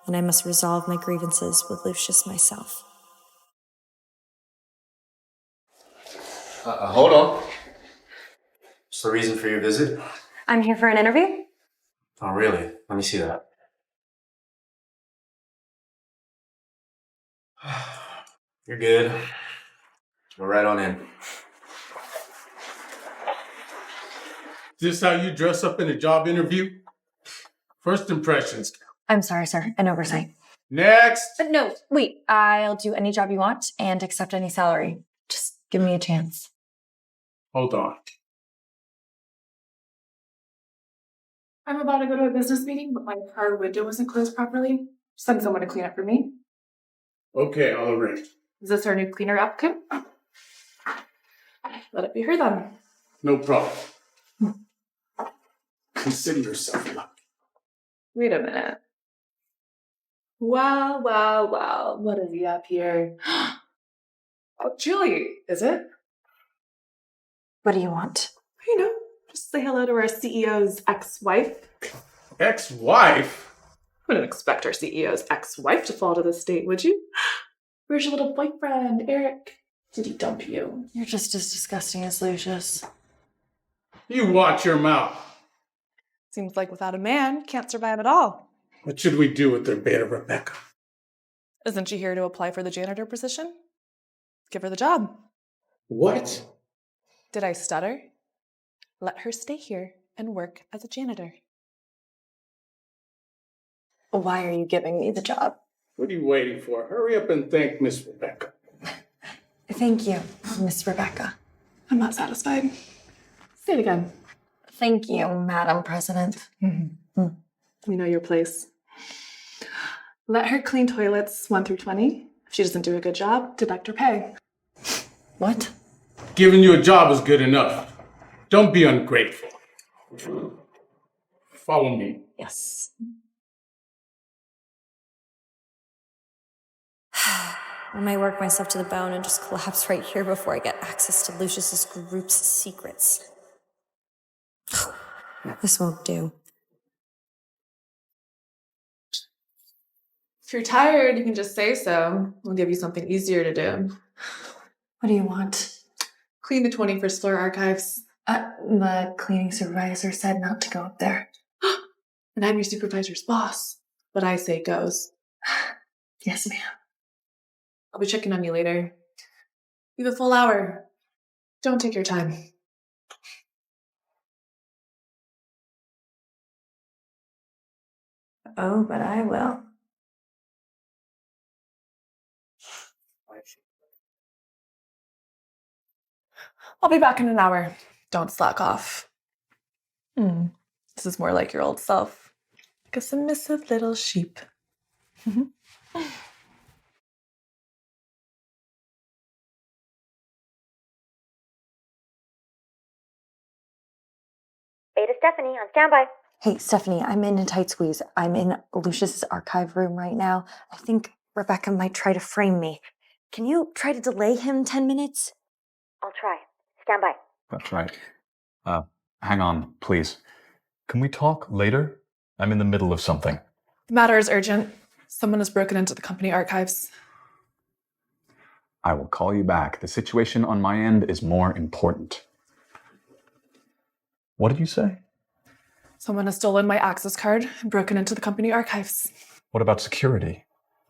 and I must resolve my grievances with Lucius myself. Hold on. What's the reason for your visit? I'm here for an interview. Oh, really? Let me see that. You're good. Go right on in. Is this how you dress up in a job interview? First impressions. I'm sorry, sir. An oversight. Next! No, wait. I'll do any job you want and accept any salary. Just give me a chance. Hold on. I'm about to go to a business meeting, but my car window wasn't closed properly. Send someone to clean up for me. Okay, I'll arrange. Is this our new cleaner applicant? Let it be her then. No problem. Consider yourself lucky. Wait a minute. Wow, wow, wow. What is he up here? Oh, Julie, is it? What do you want? You know, just say hello to our CEO's ex-wife. Ex-wife? Wouldn't expect our CEO's ex-wife to fall to this state, would you? Where's your little boyfriend, Eric? Did he dump you? You're just as disgusting as Lucius. You watch your mouth. Seems like without a man, can't survive at all. What should we do with their beta Rebecca? Isn't she here to apply for the janitor position? Give her the job. What? Did I stutter? Let her stay here and work as a janitor. Why are you giving me the job? What are you waiting for? Hurry up and thank Miss Rebecca. Thank you, Miss Rebecca. I'm not satisfied. Say it again. Thank you, Madam President. We know your place. Let her clean toilets 1 through 20. If she doesn't do a good job, deduct her pay. What? Giving you a job is good enough. Don't be ungrateful. Follow me. Yes. I might work myself to the bone and just collapse right here before I get access to Lucius's group's secrets. This won't do. If you're tired, you can just say so. We'll give you something easier to do. What do you want? Clean the 21st floor archives. The cleaning supervisor said not to go up there. And I'm your supervisor's boss. What I say goes. Yes, ma'am. I'll be checking on you later. You have a full hour. Don't take your time. Oh, but I will. I'll be back in an hour. Don't slack off. This is more like your old self. Like a submissive little sheep. Beta Stephanie, on standby. Hey, Stephanie, I'm in a tight squeeze. I'm in Lucius's archive room right now. I think Rebecca might try to frame me. Can you try to delay him 10 minutes? I'll try. Stand by. That's right. Hang on, please. Can we talk later? I'm in the middle of something. The matter is urgent. Someone has broken into the company archives. I will call you back. The situation on my end is more important. What did you say? Someone has stolen my access card and broken into the company archives. What about security?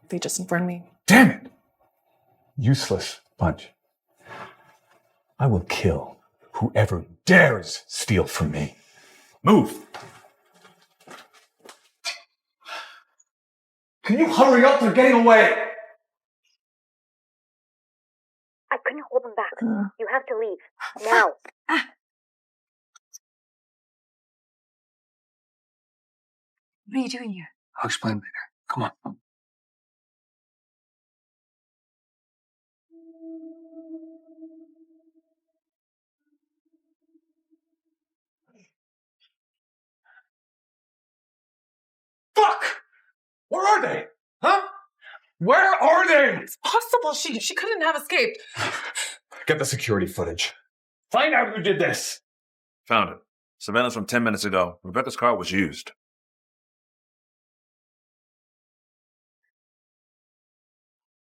They just informed me. Damn it! Useless bunch. I will kill whoever dares steal from me. Move! Can you hurry up? They're getting away! I couldn't hold them back. You have to leave. Now. What are you doing here? I'll explain later. Come on. Fuck! Where are they? Huh? Where are they? It's possible she couldn't have escaped. Get the security footage. Find out who did this. Found it. Surveillance from 10 minutes ago. Rebecca's car was used.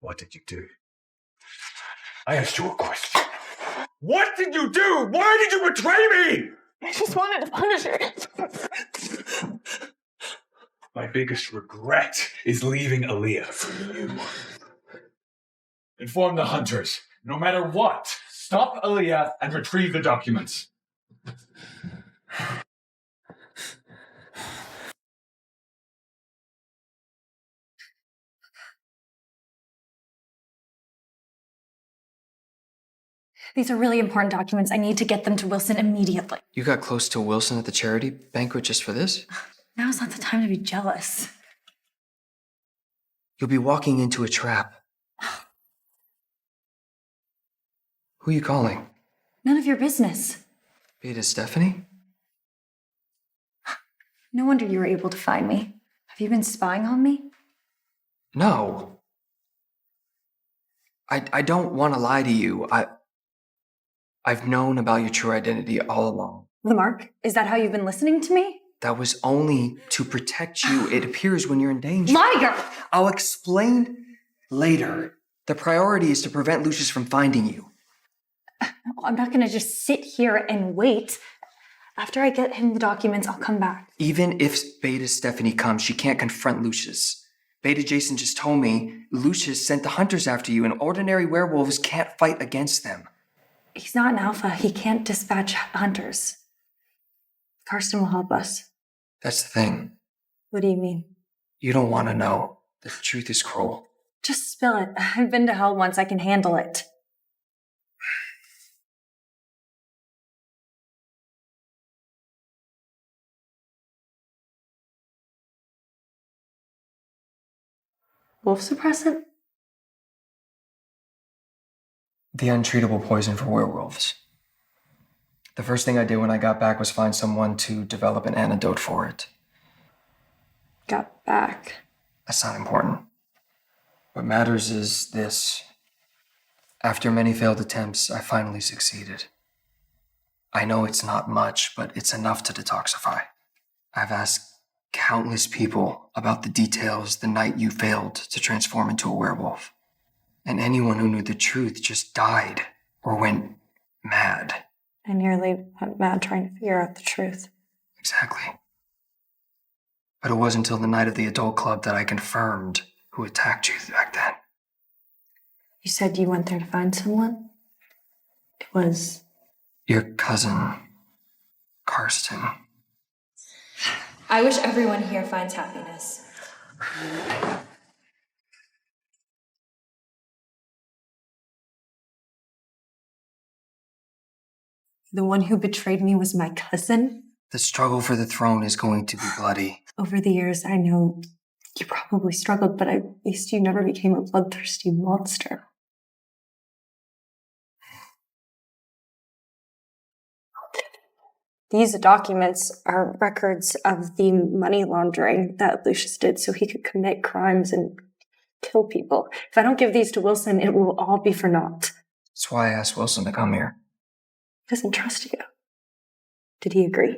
What did you do? I asked you a question. What did you do? Why did you betray me? I just wanted to punish her. My biggest regret is leaving Aaliyah for you. Inform the hunters. No matter what, stop Aaliyah and retrieve the documents. These are really important documents. I need to get them to Wilson immediately. You got close to Wilson at the charity banquet just for this? Now's not the time to be jealous. You'll be walking into a trap. Who are you calling? None of your business. Beta Stephanie? No wonder you were able to find me. Have you been spying on me? No. I don't want to lie to you. I've known about your true identity all along. Lamarck, is that how you've been listening to me? That was only to protect you. It appears when you're in danger. Liar! I'll explain later. The priority is to prevent Lucius from finding you. I'm not gonna just sit here and wait. After I get him the documents, I'll come back. Even if Beta Stephanie comes, she can't confront Lucius. Beta Jason just told me Lucius sent the hunters after you, and ordinary werewolves can't fight against them. He's not an alpha. He can't dispatch hunters. Karsten will help us. That's the thing. What do you mean? You don't want to know. The truth is cruel. Just spill it. I've been to hell once. I can handle it. Wolf suppressant? The untreatable poison for werewolves. The first thing I did when I got back was find someone to develop an antidote for it. Got back. That's not important. What matters is this. After many failed attempts, I finally succeeded. I know it's not much, but it's enough to detoxify. I've asked countless people about the details the night you failed to transform into a werewolf. And anyone who knew the truth just died or went mad. I nearly went mad trying to figure out the truth. Exactly. But it wasn't until the night of the adult club that I confirmed who attacked you back then. You said you went there to find someone? It was... Your cousin, Karsten. I wish everyone here finds happiness. The one who betrayed me was my cousin? The struggle for the throne is going to be bloody. Over the years, I know you probably struggled, but at least you never became a bloodthirsty monster. These documents are records of the money laundering that Lucius did so he could commit crimes and kill people. If I don't give these to Wilson, it will all be for naught. That's why I asked Wilson to come here. He doesn't trust you. Did he agree?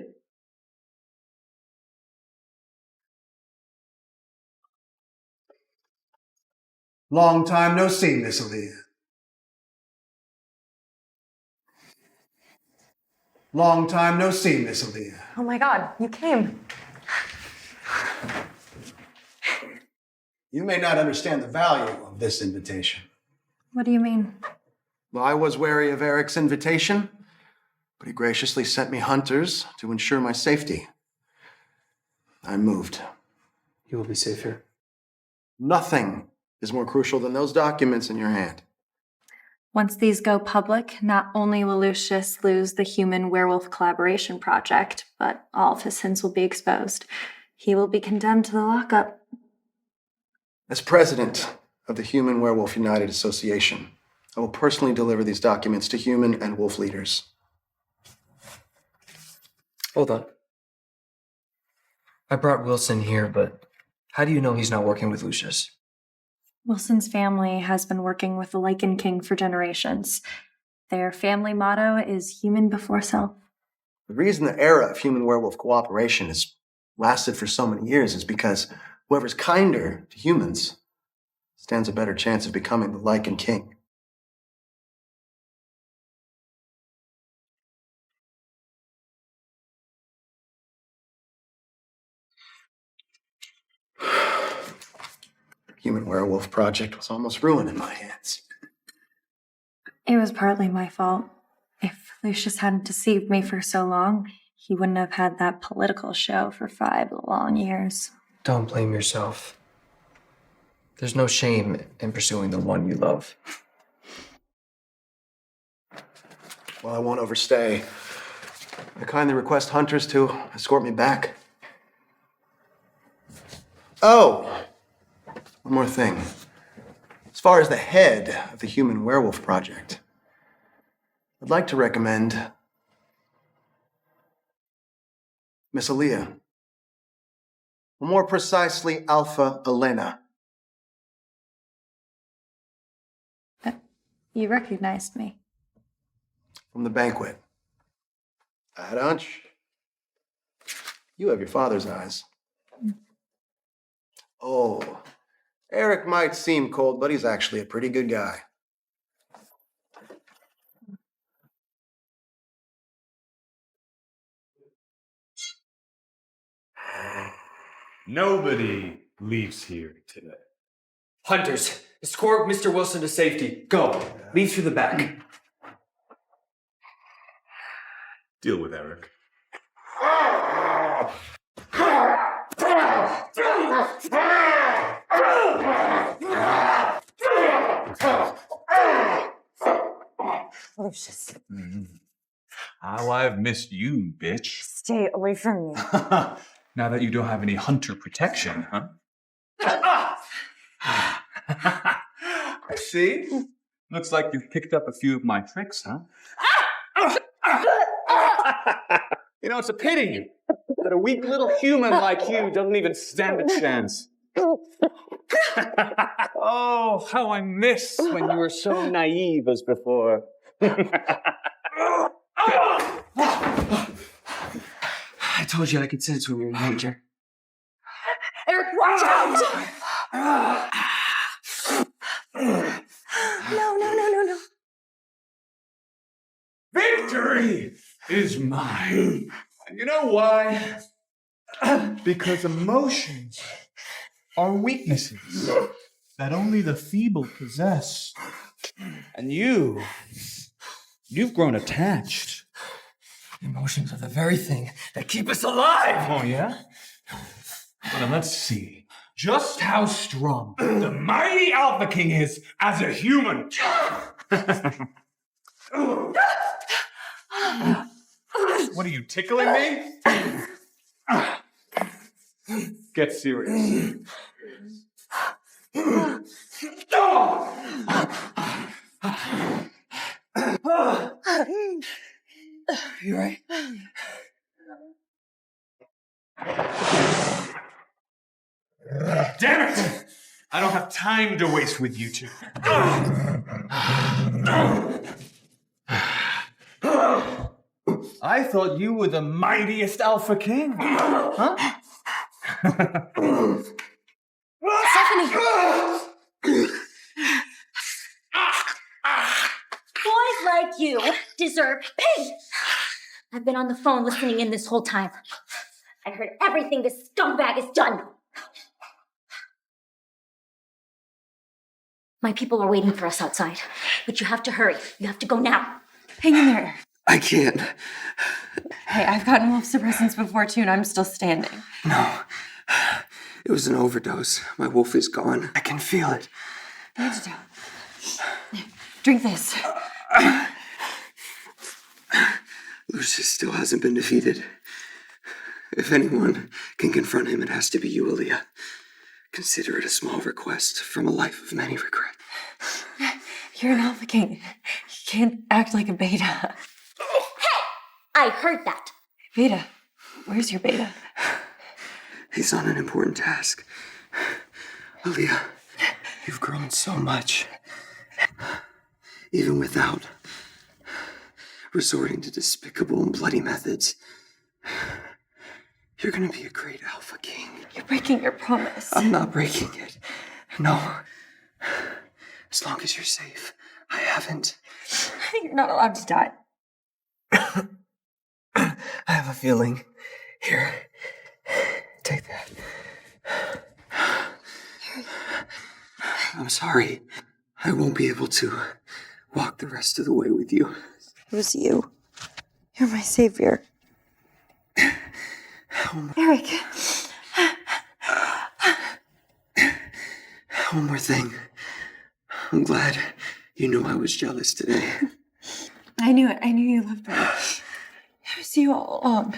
Long time no see, Miss Aaliyah. Long time no see, Miss Aaliyah. Oh my god, you came. You may not understand the value of this invitation. What do you mean? Well, I was wary of Eric's invitation, but he graciously sent me hunters to ensure my safety. I moved. You will be safe here. Nothing is more crucial than those documents in your hand. Once these go public, not only will Lucius lose the Human Werewolf Collaboration Project, but all of his sins will be exposed. He will be condemned to the lockup. As president of the Human Werewolf United Association, I will personally deliver these documents to human and wolf leaders. Hold on. I brought Wilson here, but how do you know he's not working with Lucius? Wilson's family has been working with the Lycan King for generations. Their family motto is human before self. The reason the era of human werewolf cooperation has lasted for so many years is because whoever's kinder to humans stands a better chance of becoming the Lycan King. Human Werewolf Project was almost ruined in my hands. It was partly my fault. If Lucius hadn't deceived me for so long, he wouldn't have had that political show for 5 long years. Don't blame yourself. There's no shame in pursuing the one you love. Well, I won't overstay. I kindly request hunters to escort me back. Oh! One more thing. As far as the head of the Human Werewolf Project, I'd like to recommend Miss Aaliyah. Or more precisely, Alpha Elena. You recognized me. From the banquet. I had a hunch. You have your father's eyes. Oh, Eric might seem cold, but he's actually a pretty good guy. Nobody leaves here today. Hunters, escort Mr. Wilson to safety. Go. Leave through the back. Deal with Eric. Lucius. How I've missed you, bitch. Stay away from me. Now that you don't have any hunter protection, huh? I see. Looks like you've picked up a few of my tricks, huh? You know, it's a pity that a weak little human like you doesn't even stand a chance. Oh, how I miss when you were so naive as before. I told you I could sense when we were in danger. Eric, watch out! No. Victory is mine. And you know why? Because emotions are weaknesses that only the feeble possess. And you've grown attached. Emotions are the very thing that keep us alive! Oh, yeah? Well, then let's see just how strong the mighty Alpha King is as a human. What are you, tickling me? Get serious. You right? Damn it! I don't have time to waste with you two. I thought you were the mightiest Alpha King. Huh? Stephanie! Boys like you deserve pain. I've been on the phone listening in this whole time. I heard everything this scumbag has done. My people are waiting for us outside, but you have to hurry. You have to go now. Hang in there. I can't. Hey, I've gotten wolf suppressants before too, and I'm still standing. No. It was an overdose. My wolf is gone. I can feel it. Antidote. Drink this. Lucius still hasn't been defeated. If anyone can confront him, it has to be you, Aaliyah. Consider it a small request from a life of many regrets. You're an alpha king. You can't act like a beta. I heard that. Beta? Where's your beta? He's on an important task. Aaliyah, you've grown so much. Even without resorting to despicable and bloody methods. You're gonna be a great alpha king. You're breaking your promise. I'm not breaking it. No. As long as you're safe, I haven't. You're not allowed to die. I have a feeling. Here. Take that. I'm sorry. I won't be able to walk the rest of the way with you. It was you. You're my savior. Eric. One more thing. I'm glad you knew I was jealous today. I knew it. I knew you loved me. It was you all along.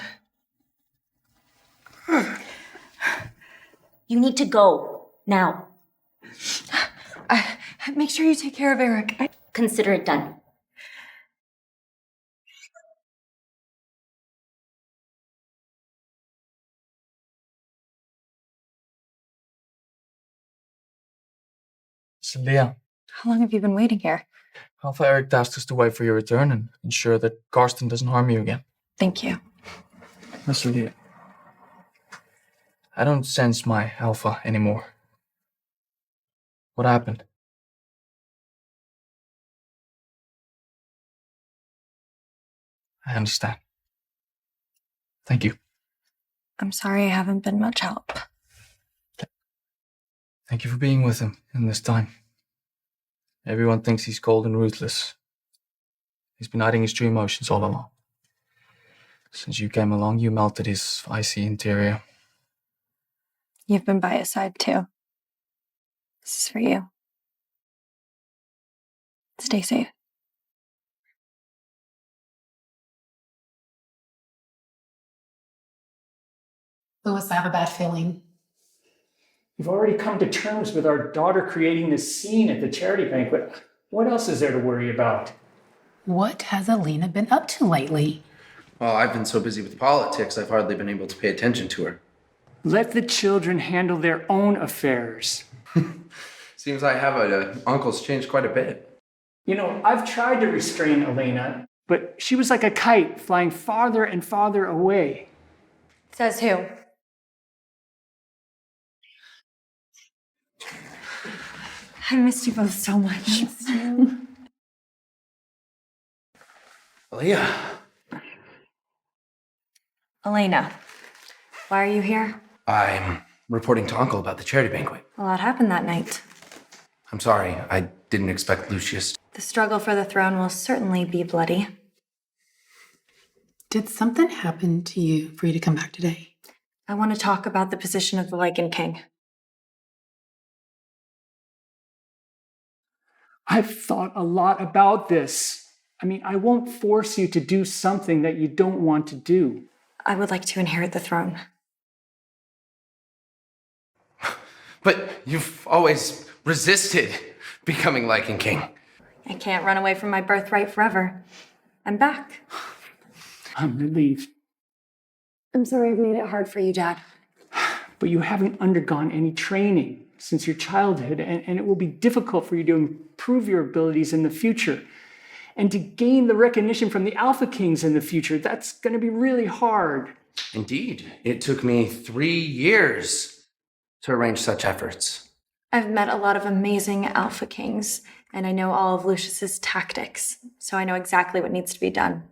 You need to go now. Make sure you take care of Eric. Consider it done. So, Leah, How long have you been waiting here? Alpha Eric tasked us to wait for your return and ensure that Karsten doesn't harm you again. Thank you. Mr. Leah, I don't sense my Alpha anymore. What happened? I understand. Thank you. I'm sorry I haven't been much help. Thank you for being with him in this time. Everyone thinks he's cold and ruthless. He's been hiding his true emotions all along. Since you came along, you melted his icy interior. You've been by his side too. This is for you. Stay safe. Louis, I have a bad feeling. You've already come to terms with our daughter creating this scene at the charity banquet. What else is there to worry about? What has Alina been up to lately? Well, I've been so busy with politics, I've hardly been able to pay attention to her. Let the children handle their own affairs. Seems I have an uncle's changed quite a bit. You know, I've tried to restrain Elena, but she was like a kite flying farther and farther away. Says who? I missed you both so much. Aaliyah. Elena, why are you here? I'm reporting to Uncle about the charity banquet. A lot happened that night. I'm sorry, I didn't expect Lucius. The struggle for the throne will certainly be bloody. Did something happen to you for you to come back today? I want to talk about the position of the Lycan King. I've thought a lot about this. I mean, I won't force you to do something that you don't want to do. I would like to inherit the throne. But you've always resisted becoming Lycan King. I can't run away from my birthright forever. I'm back. I'm relieved. I'm sorry I've made it hard for you, Dad. But you haven't undergone any training since your childhood, and it will be difficult for you to improve your abilities in the future. And to gain the recognition from the Alpha Kings in the future, that's going to be really hard. Indeed, it took me 3 years to arrange such efforts. I've met a lot of amazing Alpha Kings, and I know all of Lucius's tactics, so I know exactly what needs to be done.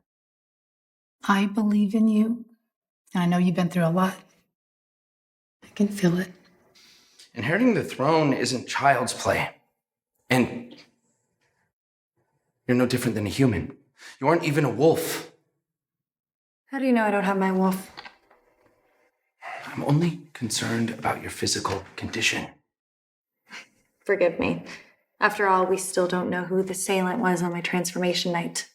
I believe in you, and I know you've been through a lot. I can feel it. Inheriting the throne isn't child's play. And you're no different than a human. You aren't even a wolf. How do you know I don't have my wolf? I'm only concerned about your physical condition. Forgive me. After all, we still don't know who the assailant was on my transformation night.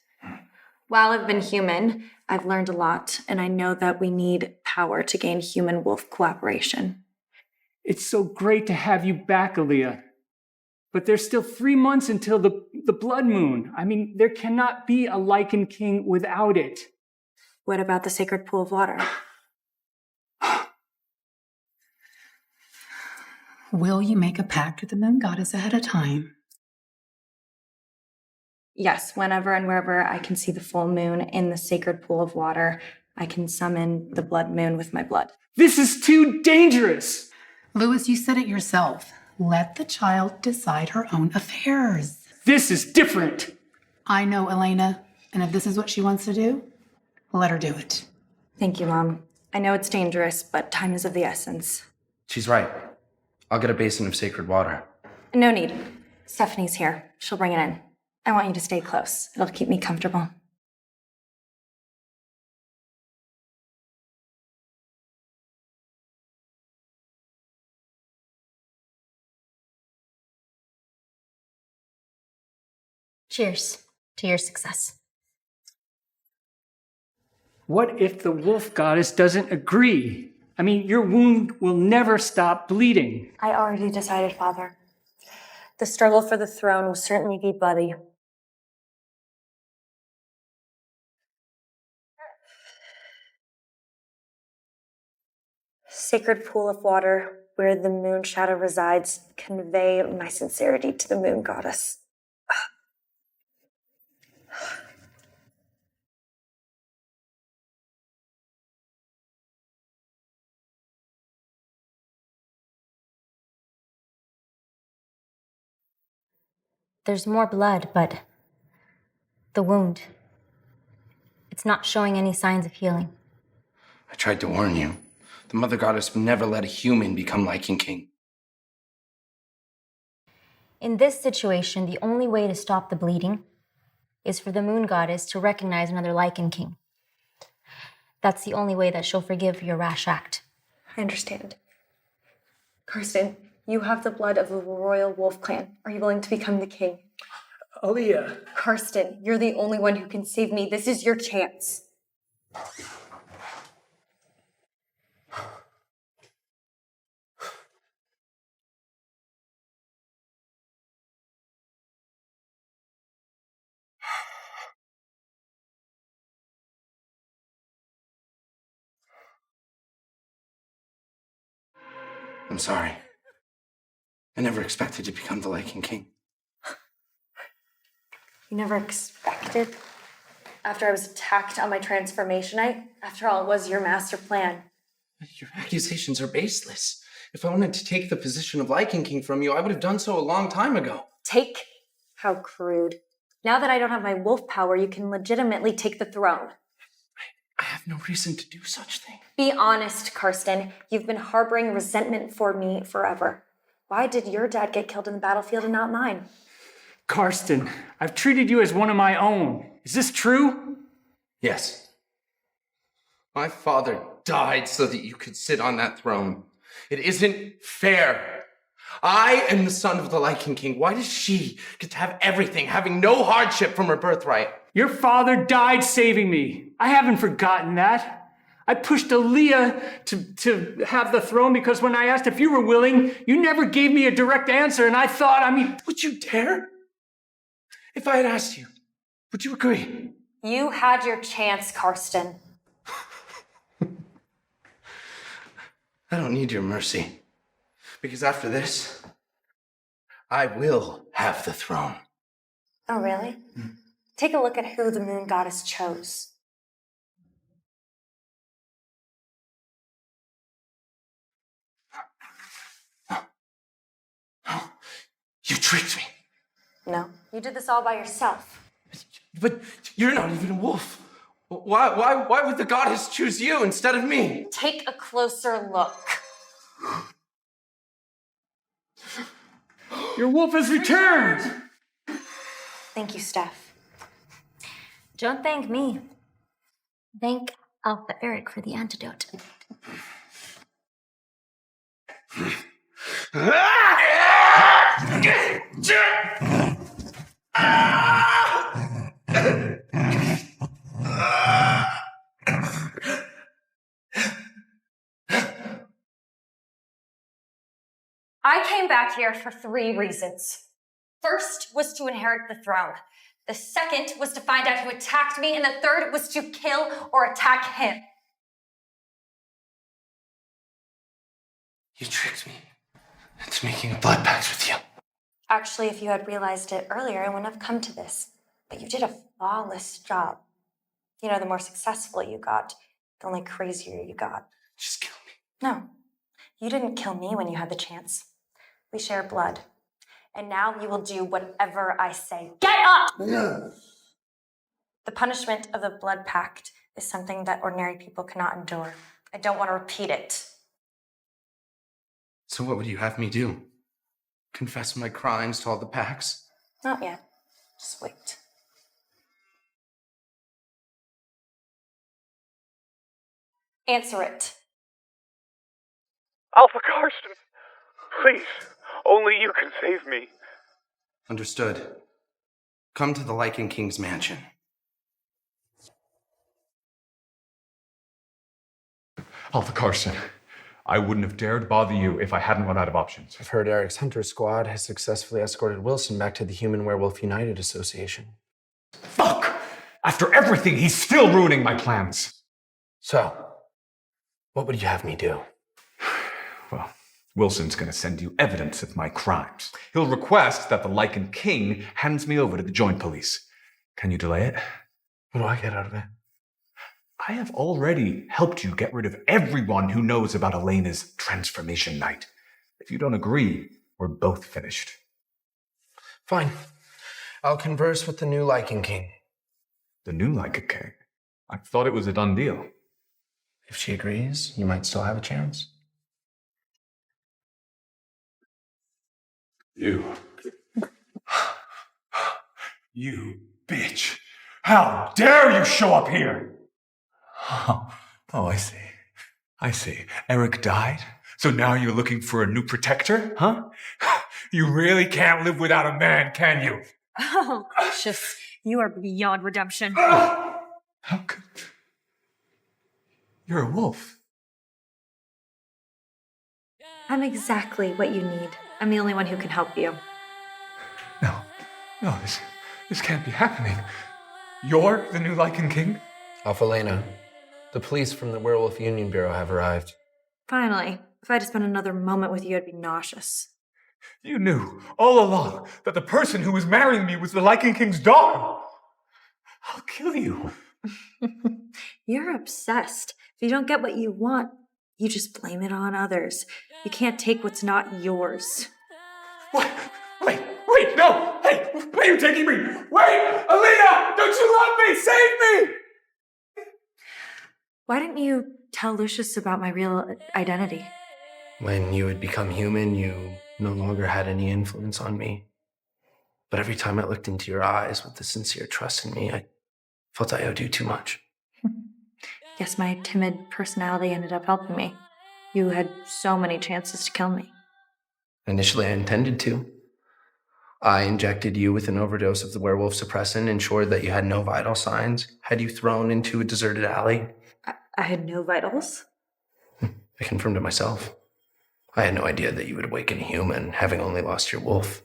While I've been human, I've learned a lot, and I know that we need power to gain human-wolf cooperation. It's so great to have you back, Aaliyah. But there's still 3 months until the blood moon. I mean, there cannot be a Lycan King without it. What about the sacred pool of water? Will you make a pact with the moon goddess ahead of time? Yes, whenever and wherever I can see the full moon in the sacred pool of water, I can summon the blood moon with my blood. This is too dangerous! Louis, you said it yourself. Let the child decide her own affairs. This is different. I know, Elena, and if this is what she wants to do, let her do it. Thank you, Mom. I know it's dangerous, but time is of the essence. She's right. I'll get a basin of sacred water. No need. Stephanie's here. She'll bring it in. I want you to stay close. It'll keep me comfortable. Cheers to your success. What if the wolf goddess doesn't agree? I mean, your wound will never stop bleeding. I already decided, Father. The struggle for the throne will certainly be bloody. Sacred pool of water, where the moon shadow resides, convey my sincerity to the moon goddess. There's more blood, but the wound, it's not showing any signs of healing. I tried to warn you. The Mother Goddess would never let a human become Lycan King. In this situation, the only way to stop the bleeding is for the Moon Goddess to recognize another Lycan King. That's the only way that she'll forgive your rash act. I understand. Karsten, you have the blood of the royal wolf clan. Are you willing to become the king? Aaliyah. Karsten, you're the only one who can save me. This is your chance. I'm sorry. I never expected to become the Lycan King. You never expected? After I was attacked on my transformation night? After all, it was your master plan. Your accusations are baseless. If I wanted to take the position of Lycan King from you, I would have done so a long time ago. Take? How crude. Now that I don't have my wolf power, you can legitimately take the throne. I have no reason to do such thing. Be honest, Karsten. You've been harboring resentment for me forever. Why did your dad get killed in the battlefield and not mine? Karsten, I've treated you as one of my own. Is this true? Yes. My father died so that you could sit on that throne. It isn't fair. I am the son of the Lycan King. Why does she get to have everything, having no hardship from her birthright? Your father died saving me. I haven't forgotten that. I pushed Aaliyah to have the throne because when I asked if you were willing, you never gave me a direct answer, and I thought, would you dare? If I had asked you, would you agree? You had your chance, Karsten. I don't need your mercy. Because after this, I will have the throne. Oh, really? Take a look at who the moon goddess chose. You tricked me. No, you did this all by yourself. But you're not even a wolf. Why would the goddess choose you instead of me? Take a closer look. Your wolf has returned! Thank you, Steph. Don't thank me. Thank Alpha Eric for the antidote. I came back here for 3 reasons. First was to inherit the throne. The second was to find out who attacked me, and the third was to kill or attack him. You tricked me into making a blood pact with you. Actually, if you had realized it earlier, I wouldn't have come to this. But you did a flawless job. You know, the more successful you got, the only crazier you got. Just kill me. No, you didn't kill me when you had the chance. We share blood. And now you will do whatever I say. Get up! No. The punishment of the blood pact is something that ordinary people cannot endure. I don't want to repeat it. So what would you have me do? Confess my crimes to all the pacts? Not yet. Just wait. Answer it. Alpha Carson, please, only you can save me. Understood. Come to the Lycan King's mansion. Alpha Carson, I wouldn't have dared bother you if I hadn't run out of options. I've heard Eric's hunter squad has successfully escorted Wilson back to the Human Werewolf United Association. Fuck! After everything, he's still ruining my plans. So, what would you have me do? Well, Wilson's gonna send you evidence of my crimes. He'll request that the Lycan King hands me over to the Joint Police. Can you delay it? What do I get out of it? I have already helped you get rid of everyone who knows about Elena's transformation night. If you don't agree, we're both finished. Fine. I'll converse with the new Lycan King. The new Lycan King? I thought it was a done deal. If she agrees, you might still have a chance. You bitch! How dare you show up here! Oh, I see. I see. Eric died? So now you're looking for a new protector, huh? You really can't live without a man, can you? Oh, gracious. You are beyond redemption. How could... You're a wolf. I'm exactly what you need. I'm the only one who can help you. No, this can't be happening. You're the new Lycan King? Alpha Lena, the police from the Werewolf Union Bureau have arrived. Finally. If I had to spend another moment with you, I'd be nauseous. You knew all along that the person who was marrying me was the Lycan King's daughter. I'll kill you. You're obsessed. If you don't get what you want, you just blame it on others. You can't take what's not yours. What? Wait, no! Hey, where are you taking me? Wait! Alina! Don't you love me? Save me! Why didn't you tell Lucius about my real identity? When you had become human, you no longer had any influence on me. But every time I looked into your eyes with the sincere trust in me, I felt I owed you too much. Guess my timid personality ended up helping me. You had so many chances to kill me. Initially, I intended to. I injected you with an overdose of the werewolf suppressant, ensured that you had no vital signs, had you thrown into a deserted alley. I had no vitals? I confirmed it myself. I had no idea that you would awaken a human, having only lost your wolf.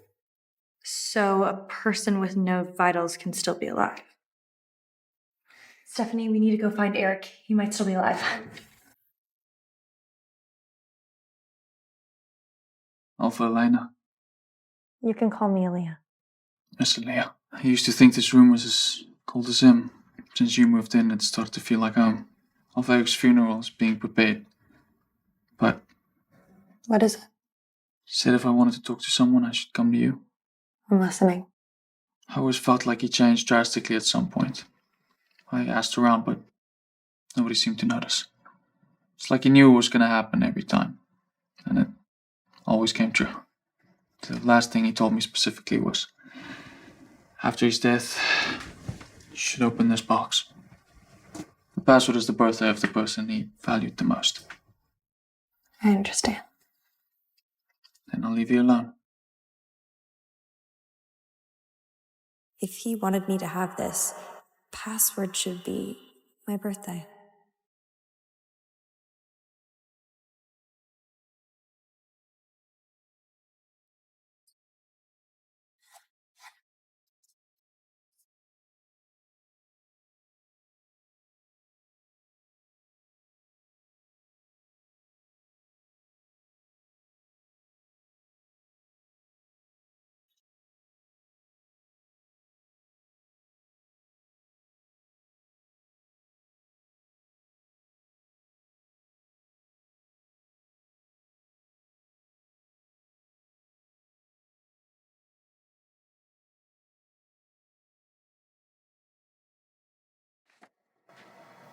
So a person with no vitals can still be alive. Stephanie, we need to go find Eric. He might still be alive. Alpha Elena. You can call me Aaliyah. Miss Aaliyah. I used to think this room was as cold as him. Since you moved in, it started to feel like home. Alpha Eric's funeral is being prepared. But What is it? he said if I wanted to talk to someone, I should come to you. I'm listening. I always felt like he changed drastically at some point. I asked around, but nobody seemed to notice. It's like he knew it was going to happen every time. And it always came true. The last thing he told me specifically was, after his death, you should open this box. The password is the birthday of the person he valued the most. I understand. Then I'll leave you alone. If he wanted me to have this, password should be my birthday.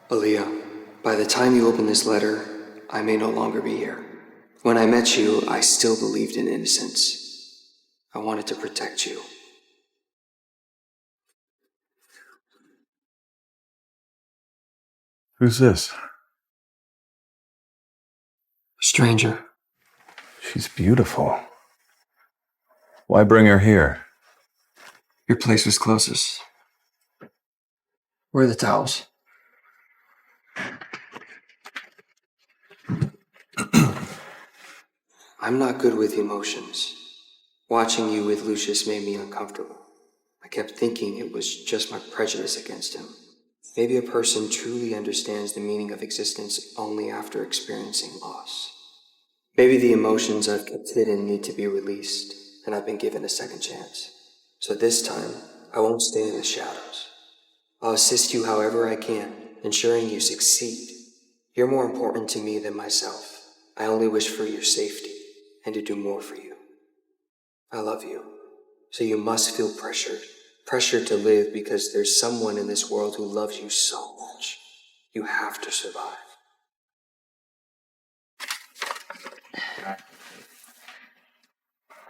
Aaliyah, by the time you open this letter, I may no longer be here. When I met you, I still believed in innocence. I wanted to protect you. Who's this? Stranger. She's beautiful. Why bring her here? Your place was closest. Where are the towels? I'm not good with emotions. Watching you with Lucius made me uncomfortable. I kept thinking it was just my prejudice against him. Maybe a person truly understands the meaning of existence only after experiencing loss. Maybe the emotions I've kept hidden need to be released, and I've been given a second chance. So this time, I won't stay in the shadows. I'll assist you however I can, ensuring you succeed. You're more important to me than myself. I only wish for your safety, and to do more for you. I love you, so you must feel pressured. Pressured to live because there's someone in this world who loves you so much. You have to survive.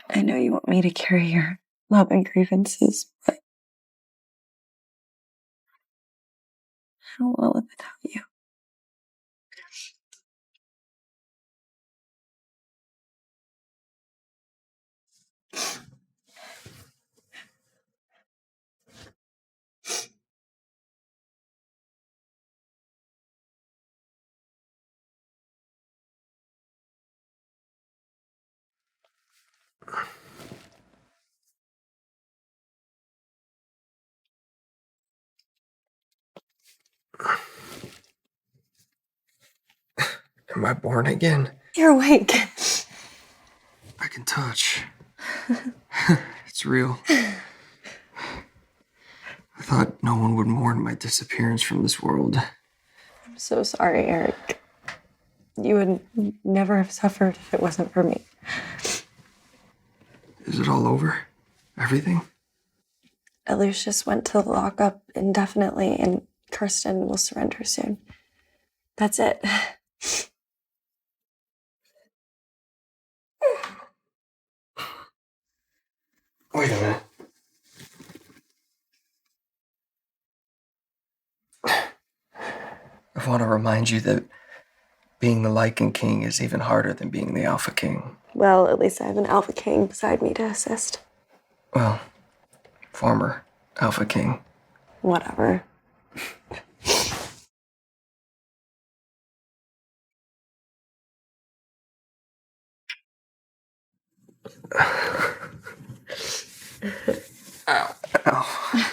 I know you want me to carry your love and grievances, but I don't want to live without you. Am I born again? You're awake. I can touch. It's real. I thought no one would mourn my disappearance from this world. I'm so sorry, Eric. You would never have suffered if it wasn't for me. Is it all over? Everything? Lucius went to the lockup indefinitely, and Kirsten will surrender soon. That's it. Wait a minute. I want to remind you that being the Lycan King is even harder than being the Alpha King. Well, at least I have an Alpha King beside me to assist. Well, former Alpha King. Whatever. Ow. Ow.